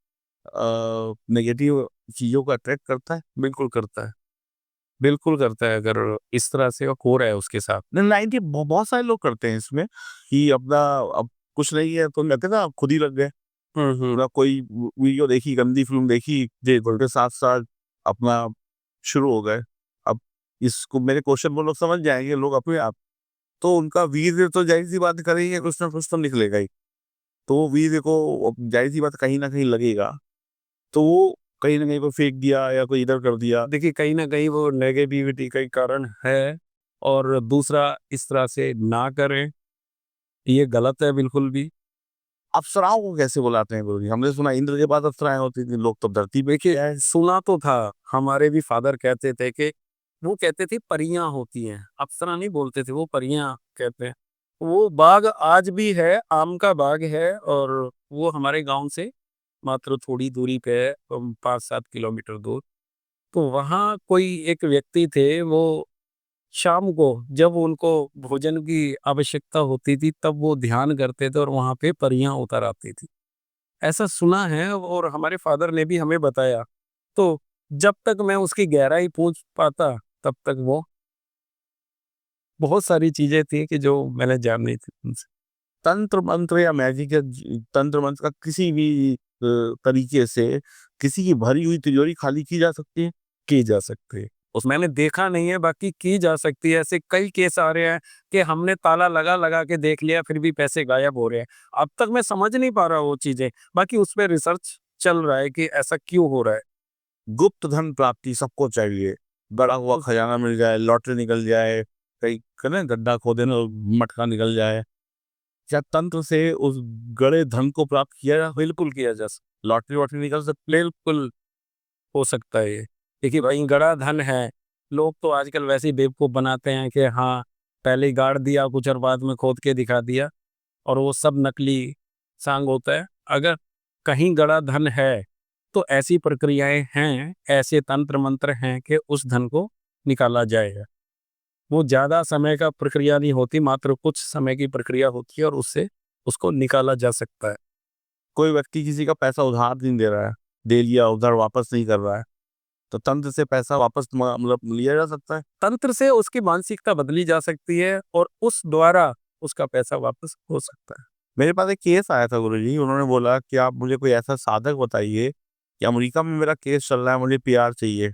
नेगेटिव चीजों को अट्रैक्ट करता है। बिल्कुल करता है, बिल्कुल करता है अगर इस तरह से हो रहा है उसके साथ। 90 बहुत सारे लोग करते हैं इसमें कि अपना अब कुछ नहीं है तो कहते हैं ना खुद ही लग गए, हुँ। पूरा कोई वीडियो देखी, गंदी फिल्म देखी, जे उनके साथ साथ अपना शुरू हो गए। अब इसको मेरे क्वेश्चन वो लोग समझ जाएंगे लोग अपने आप, तो उनका वीर्य तो जाहिर सी बात करेंगे, कुछ ना कुछ तो निकलेगा ही। तो वो वीर्य को अब जाहिर सी बात कहीं ना कहीं लगेगा, तो वो कहीं ना कहीं को फेंक दिया या कोई इधर कर दिया। देखिए कहीं न कहीं वो नेगेटिविटी का ही कारण है और दूसरा इस तरह से ना करें, ये गलत है बिल्कुल भी। अप्सराओं को कैसे बुलाते हैं गुरुजी? हमने सुना इंद्र के पास अप्सराएं होती थी, लोग तो धरती पे देखिए, क्या है। सुना तो था, हमारे भी फादर कहते थे कि वो कहते थे परियाँ होती हैं, अप्सरा नहीं बोलते थे, वो परियाँ कहते हैं। वो बाग आज भी है, आम का बाग है और वो हमारे गाँव से मात्र थोड़ी दूरी पे है 5-7 किलोमीटर दूर। तो वहाँ कोई एक व्यक्ति थे, वो शाम को जब उनको भोजन की आवश्यकता होती थी, तब वो ध्यान करते थे और वहाँ पे परियाँ उतर आती थी। ऐसा सुना है और हमारे फादर ने भी हमें बताया। तो जब तक मैं उसकी गहराई पूछ पाता, तब तक वो बहुत सारी चीज़ें थी कि जो मैंने जाननी थी उनसे। तंत्र मंत्र या मैजिक या तंत्र मंत्र का किसी भी तरीके से किसी की भरी हुई तिजोरी खाली की जा सकती है। की जा सकती है। उस मैंने देखा नहीं है, बाकी की जा सकती है। ऐसे कई केस आ रहे हैं कि हमने ताला लगा-लगा के देख लिया, फिर भी पैसे गायब हो रहे हैं। अब तक मैं समझ नहीं पा रहा वो चीज़ें, बाकी उस पे रिसर्च चल रहा है कि ऐसा क्यों हो रहा है। गुप्त धन प्राप्ति सबको चाहिए, गड़ा हुआ खजाना मिल जाए, लॉटरी निकल जाए, कहीं करें गड्ढा खोदे ना मटका निकल जाए, क्या तंत्र से उस गड़े धन को प्राप्त किया जा, बिल्कुल किया जा सकता, लॉटरी वॉटरी निकल सकती है। बिल्कुल हो सकता है ये। देखिए भाई गड़ा धन है, लोग तो आजकल वैसे ही बेवकूफ़ बनाते हैं कि हाँ, पहले ही गाड़ दिया कुछ और बाद में खोद के दिखा दिया और वो सब नकली सांग होता है। अगर कहीं गड़ा धन है, तो ऐसी प्रक्रियाएँ हैं, ऐसे तंत्र-मंत्र हैं कि उस धन को निकाला जाएगा। वो ज़्यादा समय का प्रक्रिया नहीं होती, मात्र कुछ समय की प्रक्रिया होती है और उससे उसको निकाला जा सकता है। कोई व्यक्ति किसी का पैसा उधार नहीं दे रहा है, दे लिया उधार वापस नहीं कर रहा है, तो तंत्र से पैसा वापस मतलब लिया जा सकता है। तंत्र से उसकी मानसिकता बदली जा सकती है और उस द्वारा उसका पैसा वापस हो सकता है। मेरे पास एक केस आया था गुरुजी, उन्होंने बोला कि आप मुझे कोई ऐसा साधक बताइए कि अमेरिका में मेरा केस चल रहा है, मुझे पीआर चाहिए,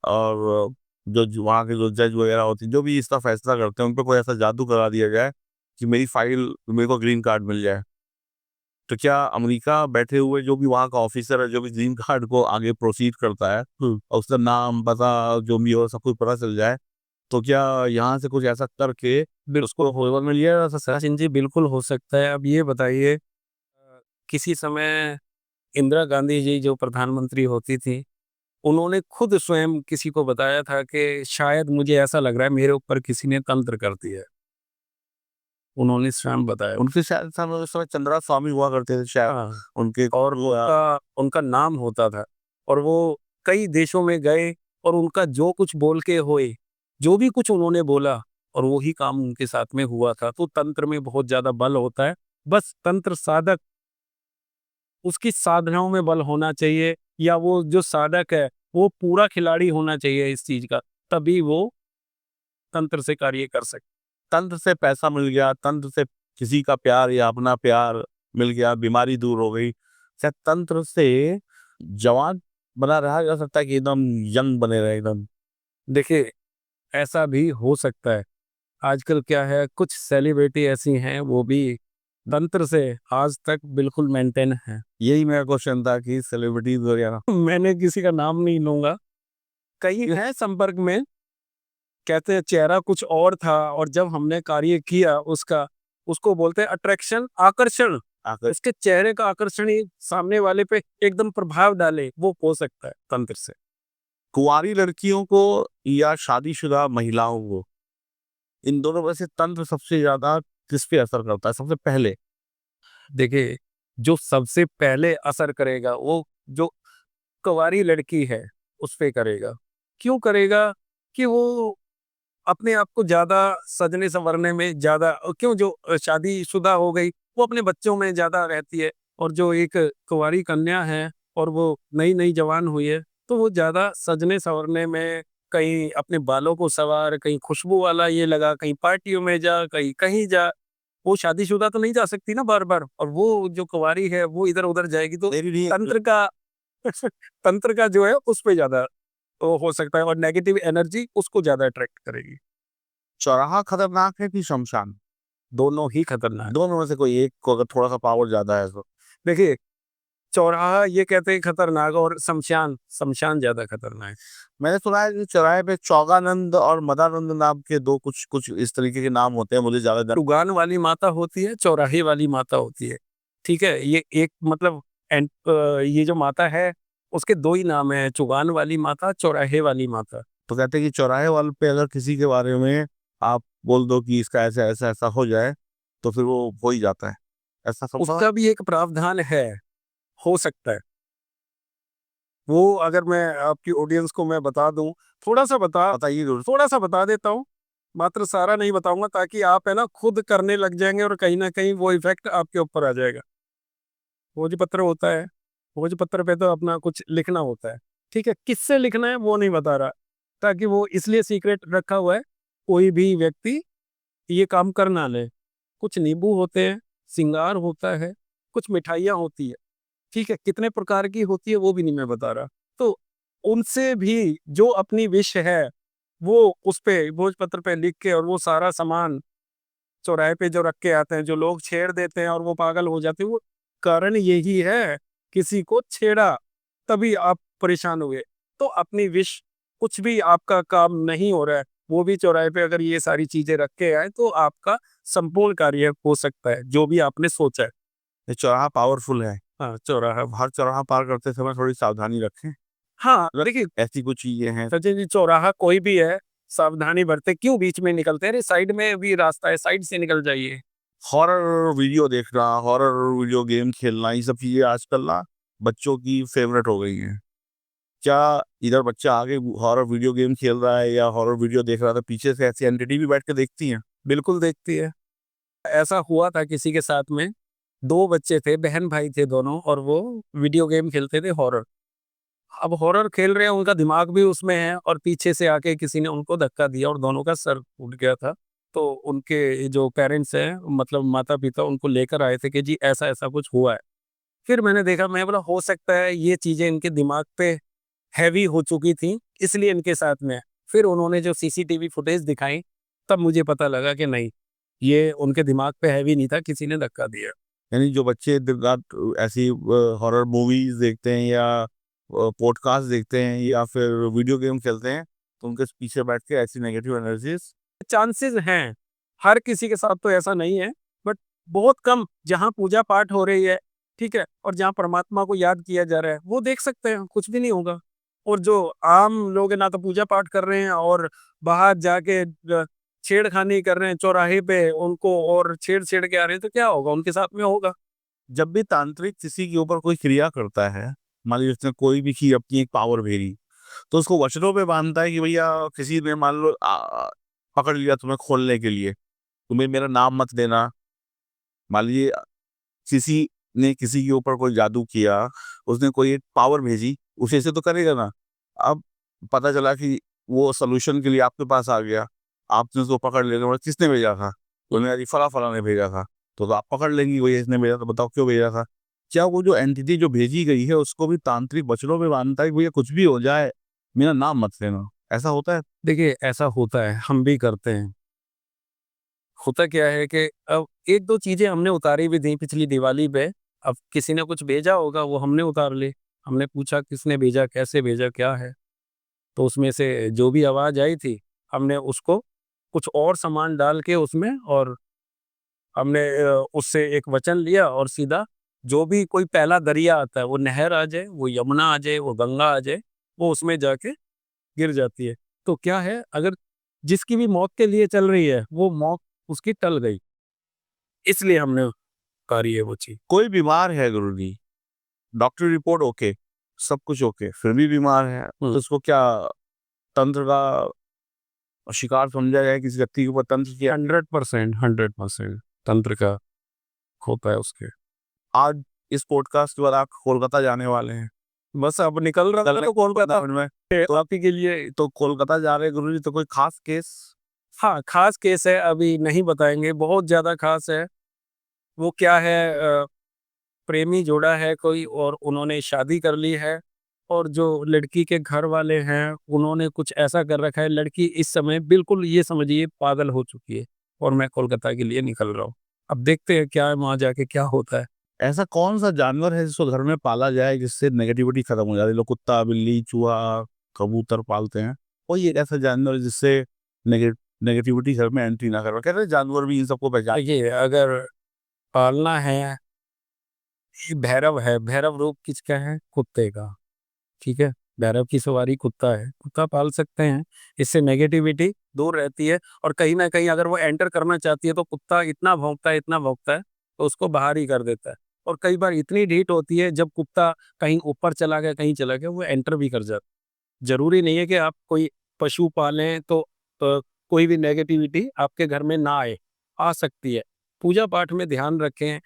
और जो वहाँ के जो जज वगैरह होते हैं, जो भी इसका फैसला करते हैं, उन पे कोई ऐसा जादू करा दिया जाए कि मेरी फाइल मेरे को ग्रीन कार्ड मिल जाए। तो क्या अमेरिका बैठे हुए जो भी वहाँ का ऑफिसर है, जो भी ग्रीन कार्ड को आगे प्रोसीड करता है और उसका नाम, पता जो भी हो सब कुछ पता चल जाए, तो क्या यहाँ से कुछ ऐसा करके उसको होएवर में लिया जा सकता है? सचिन जी बिल्कुल हो सकता है। अब ये बताइए किसी समय इंदिरा गांधी जी जो प्रधानमंत्री होती थी, उन्होंने खुद स्वयं किसी को बताया था कि शायद मुझे ऐसा लग रहा है मेरे ऊपर किसी ने तंत्र कर दिया है। उन्होंने स्वयं बताया। उनके शायद समय उस समय चंद्रा स्वामी हुआ करते थे शायद। हाँ, उनके और उनका उनका नाम होता था और वो कई देशों में गए और उनका जो कुछ बोल के होए, जो भी कुछ उन्होंने बोला और वही काम उनके साथ में हुआ था। तो तंत्र में बहुत ज़्यादा बल होता है। बस तंत्र साधक, उसकी साधनाओं में बल होना चाहिए या वो जो साधक है, वो पूरा खिलाड़ी होना चाहिए इस चीज़ का, तभी वो तंत्र से कार्य कर सकता है। तंत्र से पैसा मिल गया, तंत्र से किसी का प्यार या अपना प्यार मिल गया, बीमारी दूर हो गई। शायद तंत्र से जवान बना रहा जा सकता है कि एकदम यंग बने रहे एकदम। देखिए, ऐसा भी हो सकता है। आजकल क्या है, कुछ सेलिब्रिटी ऐसी हैं, वो भी तंत्र से आज तक बिल्कुल मेंटेन हैं। यही मेरा क्वेश्चन था कि सेलिब्रिटीज वगैरह। मैंने किसी का नाम नहीं लूँगा। कई हैं संपर्क में, कहते हैं चेहरा कुछ और था और जब हमने कार्य किया उसका, उसको बोलते हैं अट्रैक्शन, आकर्षण। आकर उसके चेहरे का आकर्षण ही सामने वाले पे एकदम प्रभाव डाले, वो हो सकता है तंत्र से। कुंवारी लड़कियों को या शादीशुदा महिलाओं को, इन दोनों में से तंत्र सबसे ज्यादा किस पे असर करता है सबसे पहले? देखिए, जो सबसे पहले असर करेगा वो जो कुंवारी लड़की है, उस पे करेगा। क्यों करेगा? कि वो अपने आप को ज़्यादा सजने-संवरने में ज़्यादा क्यों, जो शादीशुदा हो गई, वो अपने बच्चों में ज़्यादा रहती है और जो एक कुँवारी कन्या है और वो नई-नई जवान हुई है, तो वो ज़्यादा सजने-संवरने में, कहीं अपने बालों को सँवार, कहीं खुशबू वाला ये लगा, कहीं पार्टियों में जा, कहीं कहीं जा। वो शादीशुदा तो नहीं जा सकती ना बार-बार, और वो जो कुँवारी है, वो इधर-उधर जाएगी तो मेरी भी तंत्र का तंत्र का जो है उस पे ज़्यादा वो हो सकता है और नेगेटिव एनर्जी उसको ज़्यादा अट्रैक्ट करेगी। चौराहा खतरनाक है कि शमशान? दोनों ही खतरनाक। दोनों में से कोई एक को अगर थोड़ा सा पावर ज्यादा है तो? देखिए, चौराहा ये कहते हैं खतरनाक और शमशान, शमशान ज़्यादा खतरनाक है। मैंने सुना है कि चौराहे पे चौगानंद और मदानंद नाम के दो कुछ कुछ इस तरीके के नाम होते हैं, मुझे ज्यादा चुगान वाली माता होती है, चौराहे वाली माता होती है। ठीक है? ये एक मतलब ये जो माता है, उसके 2 ही नाम हैं, चुगान वाली माता, चौराहे वाली माता। तो कहते हैं कि चौराहे वाले पे अगर किसी के बारे में आप बोल दो कि इसका ऐसा ऐसा ऐसा हो जाए, तो फिर वो हो ही जाता है। ऐसा संभव है? उसका भी एक प्रावधान है, हो सकता है। वो अगर मैं आपकी ऑडियंस को मैं बता दूँ, बताइए जरूर। थोड़ा-सा बता देता हूँ, मात्र सारा नहीं बताऊँगा ताकि आप है ना खुद करने लग जाएँगे और कहीं न कहीं वो इफ़ेक्ट आपके ऊपर आ जाएगा। भोजपत्र होता है, भोजपत्र पे तो अपना कुछ लिखना होता है, ठीक है? किससे लिखना है वो नहीं बता रहा, ताकि वो इसलिए सीक्रेट रखा हुआ है, कोई भी व्यक्ति ये काम कर ना ले। कुछ नींबू होते हैं, श्रृंगार होता है, कुछ मिठाइयाँ होती है, ठीक है? कितने प्रकार की होती है वो भी नहीं मैं बता रहा। तो उनसे भी जो अपनी विश है, वो उस पे भोजपत्र पे लिख के और वो सारा सामान चौराहे पे जो रख के आते हैं, जो लोग छेड़ देते हैं और वो पागल हो जाते हैं, वो कारण यही है, किसी को छेड़ा, तभी आप परेशान हुए। तो अपनी विश, कुछ भी आपका काम नहीं हो रहा है, वो भी चौराहे पे अगर ये सारी चीज़ें रख के आए, तो आपका संपूर्ण कार्य हो सकता है, जो भी आपने सोचा है। ये चौराहा पावरफुल है। हाँ, चौराहा। अब हर चौराहा पार करते समय थोड़ी सावधानी रखें। हाँ, अगर देखिए ऐसी कुछ चीजें हैं। सचिन जी, चौराहा कोई भी है, सावधानी बरतें, क्यों बीच में निकलते हैं? अरे साइड में भी रास्ता है, साइड से निकल जाइए। हॉरर वीडियो देखना, हॉरर वीडियो गेम खेलना, ये सब चीजें आजकल ना बच्चों की फेवरेट हो गई हैं। क्या इधर बच्चा आगे हॉरर वीडियो गेम खेल रहा है या हॉरर वीडियो देख रहा था, पीछे से ऐसी एंटिटी भी बैठ के देखती हैं? बिल्कुल देखती है। ऐसा हुआ था किसी के साथ में, 2 बच्चे थे, बहन-भाई थे दोनों और वो वीडियो गेम खेलते थे हॉरर। अब हॉरर खेल रहे हैं, उनका दिमाग भी उसमें है और पीछे से आके किसी ने उनको धक्का दिया और दोनों का सर फूट गया था। तो उनके जो पेरेंट्स हैं, मतलब माता-पिता, उनको लेकर आए थे कि जी ऐसा-ऐसा कुछ हुआ है। फिर मैंने देखा, मैं बोला हो सकता है ये चीज़ें इनके दिमाग पे हैवी हो चुकी थी, इसलिए इनके साथ में है। फिर उन्होंने जो सीसीटीवी फुटेज दिखाई, तब मुझे पता लगा कि नहीं, ये उनके दिमाग पे हैवी नहीं था, किसी ने धक्का दिया। यानी जो बच्चे दिन रात ऐसी हॉरर मूवीज देखते हैं या पॉडकास्ट देखते हैं या फिर वीडियो गेम खेलते हैं, तो उनके पीछे बैठ के ऐसी नेगेटिव एनर्जीज। चांसेस हैं, हर किसी के साथ तो ऐसा नहीं है, बट बहुत कम, जहाँ पूजा-पाठ हो रही है, ठीक है? और जहाँ परमात्मा को याद किया जा रहा है, वो देख सकते हैं, कुछ भी नहीं होगा। और जो आम लोग हैं ना तो पूजा पाठ कर रहे हैं और बाहर जाके छेड़खानी कर रहे हैं चौराहे पे उनको और छेड़ के आ रहे हैं, तो क्या होगा उनके साथ में होगा। जब भी तांत्रिक किसी के ऊपर कोई क्रिया करता है, मान लीजिए उसने कोई भी की अपनी एक पावर भेजी, तो उसको वचनों पे बांधता है कि भैया किसी ने मान लो पकड़ लिया तुम्हें खोलने के लिए, तुम्हें मेरा नाम मत देना। मान लीजिए किसी ने किसी के ऊपर कोई जादू किया, उसने कोई एक पावर भेजी, उसे से तो करेगा ना। अब पता चला कि वो सॉल्यूशन के लिए आपके पास आ गया, आपने उसको पकड़ लिया, तो बोला, किसने भेजा था? बोले अरे फला-फला ने भेजा था। तो आप पकड़ लेंगी भैया इसने भेजा, तो बताओ क्यों भेजा था? क्या वो जो एंटिटी जो भेजी गई है उसको भी तांत्रिक वचनों में बांधता है कि भैया कुछ भी हो जाए, मेरा नाम मत लेना, ऐसा होता है? देखिए ऐसा होता है, हम भी करते हैं। होता क्या है कि अब 1-2 चीज़ें हमने उतारी भी थी पिछली दिवाली पे, अब किसी ने कुछ भेजा होगा वो हमने उतार ली। हमने पूछा किसने भेजा, कैसे भेजा, क्या है? तो उसमें से जो भी आवाज़ आई थी, हमने उसको कुछ और सामान डाल के उसमें और हमने उससे एक वचन लिया और सीधा जो भी कोई पहला दरिया आता है, वो नहर आ जाए, वो यमुना आ जाए, वो गंगा आ जाए, वो उसमें जाके गिर जाती है। तो क्या है अगर जिसकी भी मौत के लिए चल रही है, वो मौत उसकी टल गई। इसलिए हमने उतारी है वो चीज़। कोई बीमार है गुरुजी, डॉक्टर रिपोर्ट ओके, सब कुछ ओके, फिर भी बीमार है, हुँ। तो उसको क्या तंत्र का शिकार समझा जाए, किसी व्यक्ति के ऊपर तंत्र किया? 100%, 100% तंत्र का होता है उसके। आज इस पॉडकास्ट के बाद आप कोलकाता जाने वाले हैं। बस अब निकल रहा था चलने तो कोलकाता में तो आप ही के लिए। तो कोलकाता जा रहे हैं गुरुजी, तो कोई खास केस? हाँ, ख़ास केस है अभी नहीं बताएँगे, बहुत ज़्यादा ख़ास है। वो क्या है प्रेमी जोड़ा है कोई और उन्होंने शादी कर ली है और जो लड़की के घर वाले हैं, उन्होंने कुछ ऐसा कर रखा है, लड़की इस समय बिल्कुल ये समझिए पागल हो चुकी है और मैं कोलकाता के लिए निकल रहा हूँ। अब देखते हैं क्या है वहाँ जाके क्या होता है। ऐसा कौन-सा जानवर है जिसको घर में पाला जाए जिससे नेगेटिविटी खत्म हो जाती है? लोग कुत्ता, बिल्ली, चूहा, कबूतर पालते हैं। कोई एक ऐसा जानवर है जिससे नेगे नेगेटिविटी घर में एंट्री ना कर पाए। कहते हैं जानवर भी इन सबको पहचान। देखिए अगर पालना है, ये भैरव है, भैरव रूप किसका है? कुत्ते का। ठीक है? भैरव की सवारी कुत्ता है, कुत्ता पाल सकते हैं, इससे नेगेटिविटी दूर रहती है और कहीं न कहीं अगर वो एंटर करना चाहती है तो कुत्ता इतना भौंकता है, तो उसको बाहर ही कर देता है। और कई बार इतनी ढीठ होती है जब कुत्ता कहीं ऊपर चला गया, कहीं चला गया, वो एंटर भी कर जाता है। ज़रूरी नहीं है कि आप कोई पशु पालें तो कोई भी नेगेटिविटी आपके घर में ना आए, आ सकती है। पूजा-पाठ में ध्यान रखें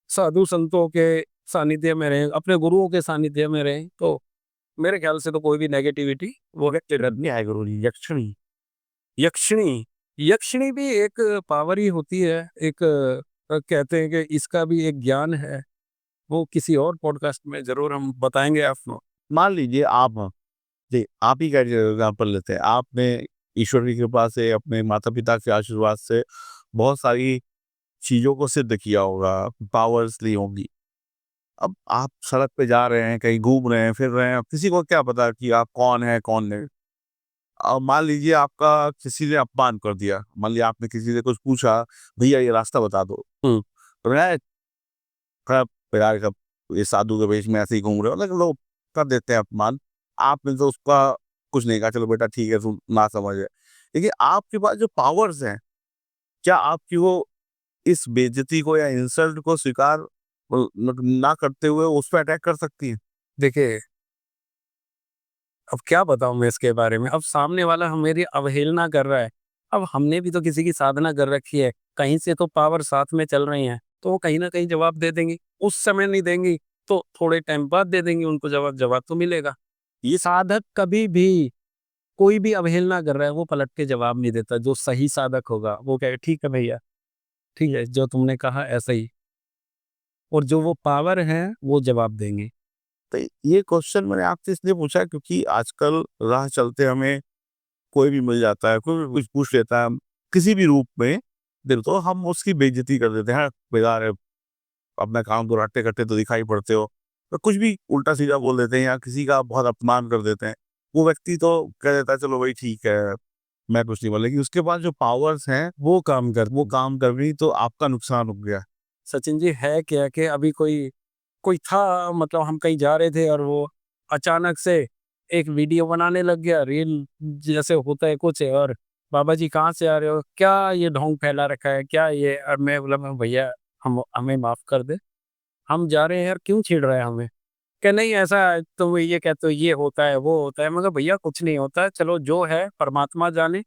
साधु संतों के सानिध्य में रहें, अपने गुरुओं के सानिध्य में रहें, तो मेरे ख्याल से तो कोई भी नेगेटिविटी वो व्यक्ति रजनी आए गुरुजी, यक्षिणी। यक्षिणी, यक्षिणी भी एक पावर ही होती है, एक कहते हैं कि इसका भी एक ज्ञान है, वो किसी और पॉडकास्ट में ज़रूर हम बताएँगे आपको। मान लीजिए आप हैं, जी, आप ही का एग्ज़ाम्पल लेते हैं। आपने ईश्वर की कृपा से, अपने माता-पिता के आशीर्वाद से बहुत सारी चीज़ों को सिद्ध किया होगा, पावर्स ली होंगी। अब आप सड़क पे जा रहे हैं, कहीं घूम रहे हैं, फिर रहे हैं, अब किसी को क्या पता कि आप कौन हैं, कौन नहीं? मान लीजिए आपका किसी ने अपमान कर दिया, मान लिया आपने किसी से कुछ पूछा, भैया ये रास्ता बता दो। हुँ, तो मैं खड़ा यार कब ये साधु के वेश में ऐसे ही घूम रहे हो, लेकिन लोग कर देते हैं अपमान। आपने तो उसका कुछ नहीं कहा, चलो बेटा ठीक है, तुम ना समझ है। देखिए आपके पास जो पावर्स हैं, क्या आपकी वो इस बेइज्जती को या इंसल्ट को स्वीकार ना करते हुए उस पे अटैक कर सकती हैं? देखिए अब क्या बताऊँ मैं इसके बारे में? अब सामने वाला मेरी अवहेलना कर रहा है। अब हमने भी तो किसी की साधना कर रखी है, कहीं से तो पावर साथ में चल रही हैं, तो वो कहीं न कहीं जवाब दे देंगी। उस समय नहीं देंगी, तो थोड़े टाइम बाद दे देंगी उनको जवाब, जवाब तो मिलेगा। ये साधक कभी भी कोई भी अवहेलना कर रहा है, वो पलट के जवाब नहीं देता। जो सही साधक होगा, वो कहेगा ठीक है भैया, ठीक है, जो तुमने कहा ऐसा ही और जो वो पावर है, वो जवाब देंगे। तो ये क्वेश्चन मैंने आपसे इसलिए पूछा क्योंकि आजकल राह चलते हमें कोई भी मिल जाता है, कोई भी कुछ पूछ लेता है, किसी भी रूप में, दिल तो हम उसकी बेइज्जती कर देते हैं, बेकार है, अपना काम तो रट्टे कट्टे तो दिखाई पड़ते हो। तो कुछ भी उल्टा-सीधा बोल देते हैं या किसी का बहुत अपमान कर देते हैं। वो व्यक्ति तो कह देता है चलो भाई ठीक है, मैं कुछ नहीं बोला, लेकिन उसके पास जो पावर्स हैं, वो काम कर गई तो आपका नुकसान हो गया। सचिन जी है क्या कि अभी कोई कोई था मतलब हम कहीं जा रहे थे और वो अचानक से एक वीडियो बनाने लग गया, रील जैसे होता है कुछ है, और बाबा जी कहाँ से आ रहे हो? क्या ये ढोंग फैला रखा है? क्या ये? और मैं बोला, मैं भैया हमें माफ़ कर दे, हम जा रहे हैं यार, क्यों छेड़ रहा है हमें? कि नहीं ऐसा है, तुम ये कहते हो ये होता है, वो होता है। मैं कहा भैया कुछ नहीं होता है, चलो जो है परमात्मा जाने,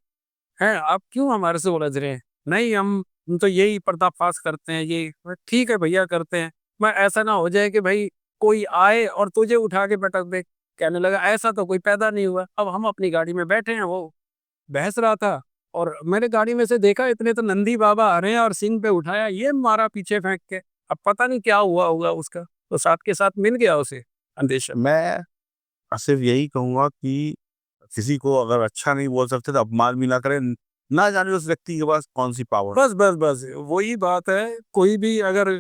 हैं? आप क्यों हमारे से उलझ रहे हैं? नहीं हम तो यही पर्दाफ़ाश करते हैं, ये ठीक है भैया करते हैं। मैं ऐसा ना हो जाए कि भाई कोई आए और तुझे उठा के पटक दे। कहने लगा ऐसा तो कोई पैदा नहीं हुआ। अब हम अपनी गाड़ी में बैठे हैं, वो बहस रहा था और मैंने गाड़ी में से देखा इतने तो नंदी बाबा आ रहे हैं और सिंग पे उठाया, ये मारा पीछे फेंक के। अब पता नहीं क्या हुआ होगा उसका, तो साथ के साथ मिल गया उसे अंदेशा। मैं सिर्फ यही कहूँगा कि किसी को अगर अच्छा नहीं बोल सकते तो अपमान भी ना करें। ना जाने उस व्यक्ति के पास कौन-सी पावर। बस वही बात है। कोई भी अगर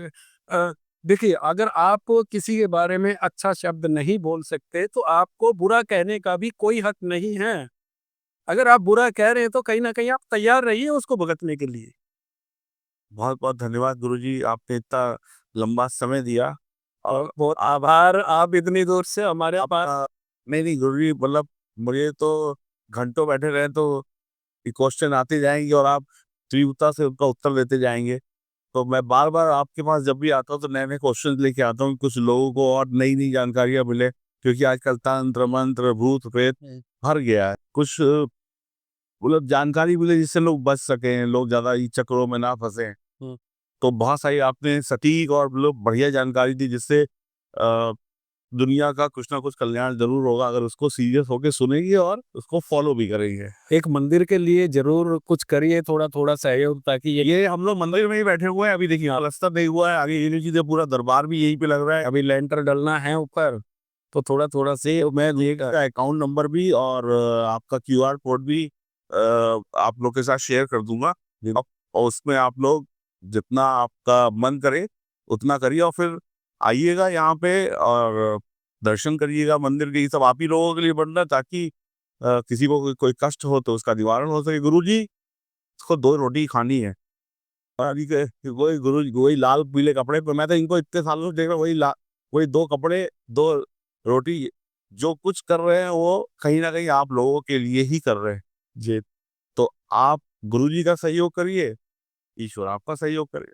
देखिए, अगर आप किसी के बारे में अच्छा शब्द नहीं बोल सकते तो आपको बुरा कहने का भी कोई हक नहीं है। अगर आप बुरा कह रहे हैं तो कहीं न कहीं आप तैयार रहिए उसको भुगतने के लिए। बहुत-बहुत धन्यवाद गुरुजी, आपने इतना लंबा समय दिया और बहुत आभार, आप इतनी दूर से हमारे पास। आपका नहीं गुरुजी, मतलब मुझे तो घंटों बैठे रहे तो ये क्वेश्चन आते जाएँगे और आप तीव्रता से उनका उत्तर देते जाएँगे। तो मैं बार-बार आपके पास जब भी आता हूँ तो नए-नए क्वेश्चंस लेके आता हूँ, कुछ लोगों को और नई-नई जानकारियाँ मिले, क्योंकि आजकल तंत्र, मंत्र, भूत-प्रेत भर गया है। कुछ मतलब जानकारी मिले जिससे लोग बच सकें, लोग ज़्यादा इन चक्करों में ना फँसें। हुँ। तो बहुत सारी आपने सटीक और मतलब बढ़िया जानकारी दी, जिससे दुनिया का कुछ ना कुछ कल्याण ज़रूर होगा अगर उसको सीरियस होके सुनेंगे और उसको फ़ॉलो भी करेंगे। एक मंदिर के लिए ज़रूर कुछ करिए, थोड़ा-थोड़ा सहयोग, ताकि ये हम लोग मंदिर में ही बैठे हुए हैं, अभी देखिए प्लास्टर नहीं हुआ है, आगे ये नहीं चीज़ें, पूरा दरबार भी यहीं पे लग रहा है। अभी लेंटर डलना है ऊपर, तो थोड़ा-थोड़ा से मैं एक लेगा। अकाउंट नंबर भी और आपका क्यूआर कोड भी आप लोग के साथ शेयर कर दूँगा। और उसमें आप लोग जितना आपका मन करे उतना करिए और फिर आइएगा यहाँ पे और दर्शन करिएगा मंदिर के। ये सब आप ही लोगों के लिए बन रहा है, ताकि किसी को कोई कष्ट हो तो उसका निवारण हो सके। गुरुजी, इसको 2 रोटी खानी है। और अभी के वही गुरु वही लाल पीले कपड़े पे, मैं तो इनको इतने सालों से देख रहा हूँ, वही 2 कपड़े, 2 रोटी, जो कुछ कर रहे हैं वो कहीं न कहीं आप लोगों के लिए ही कर रहे हैं। जी, तो आप गुरुजी का सहयोग करिए, ईश्वर आपका सहयोग करे।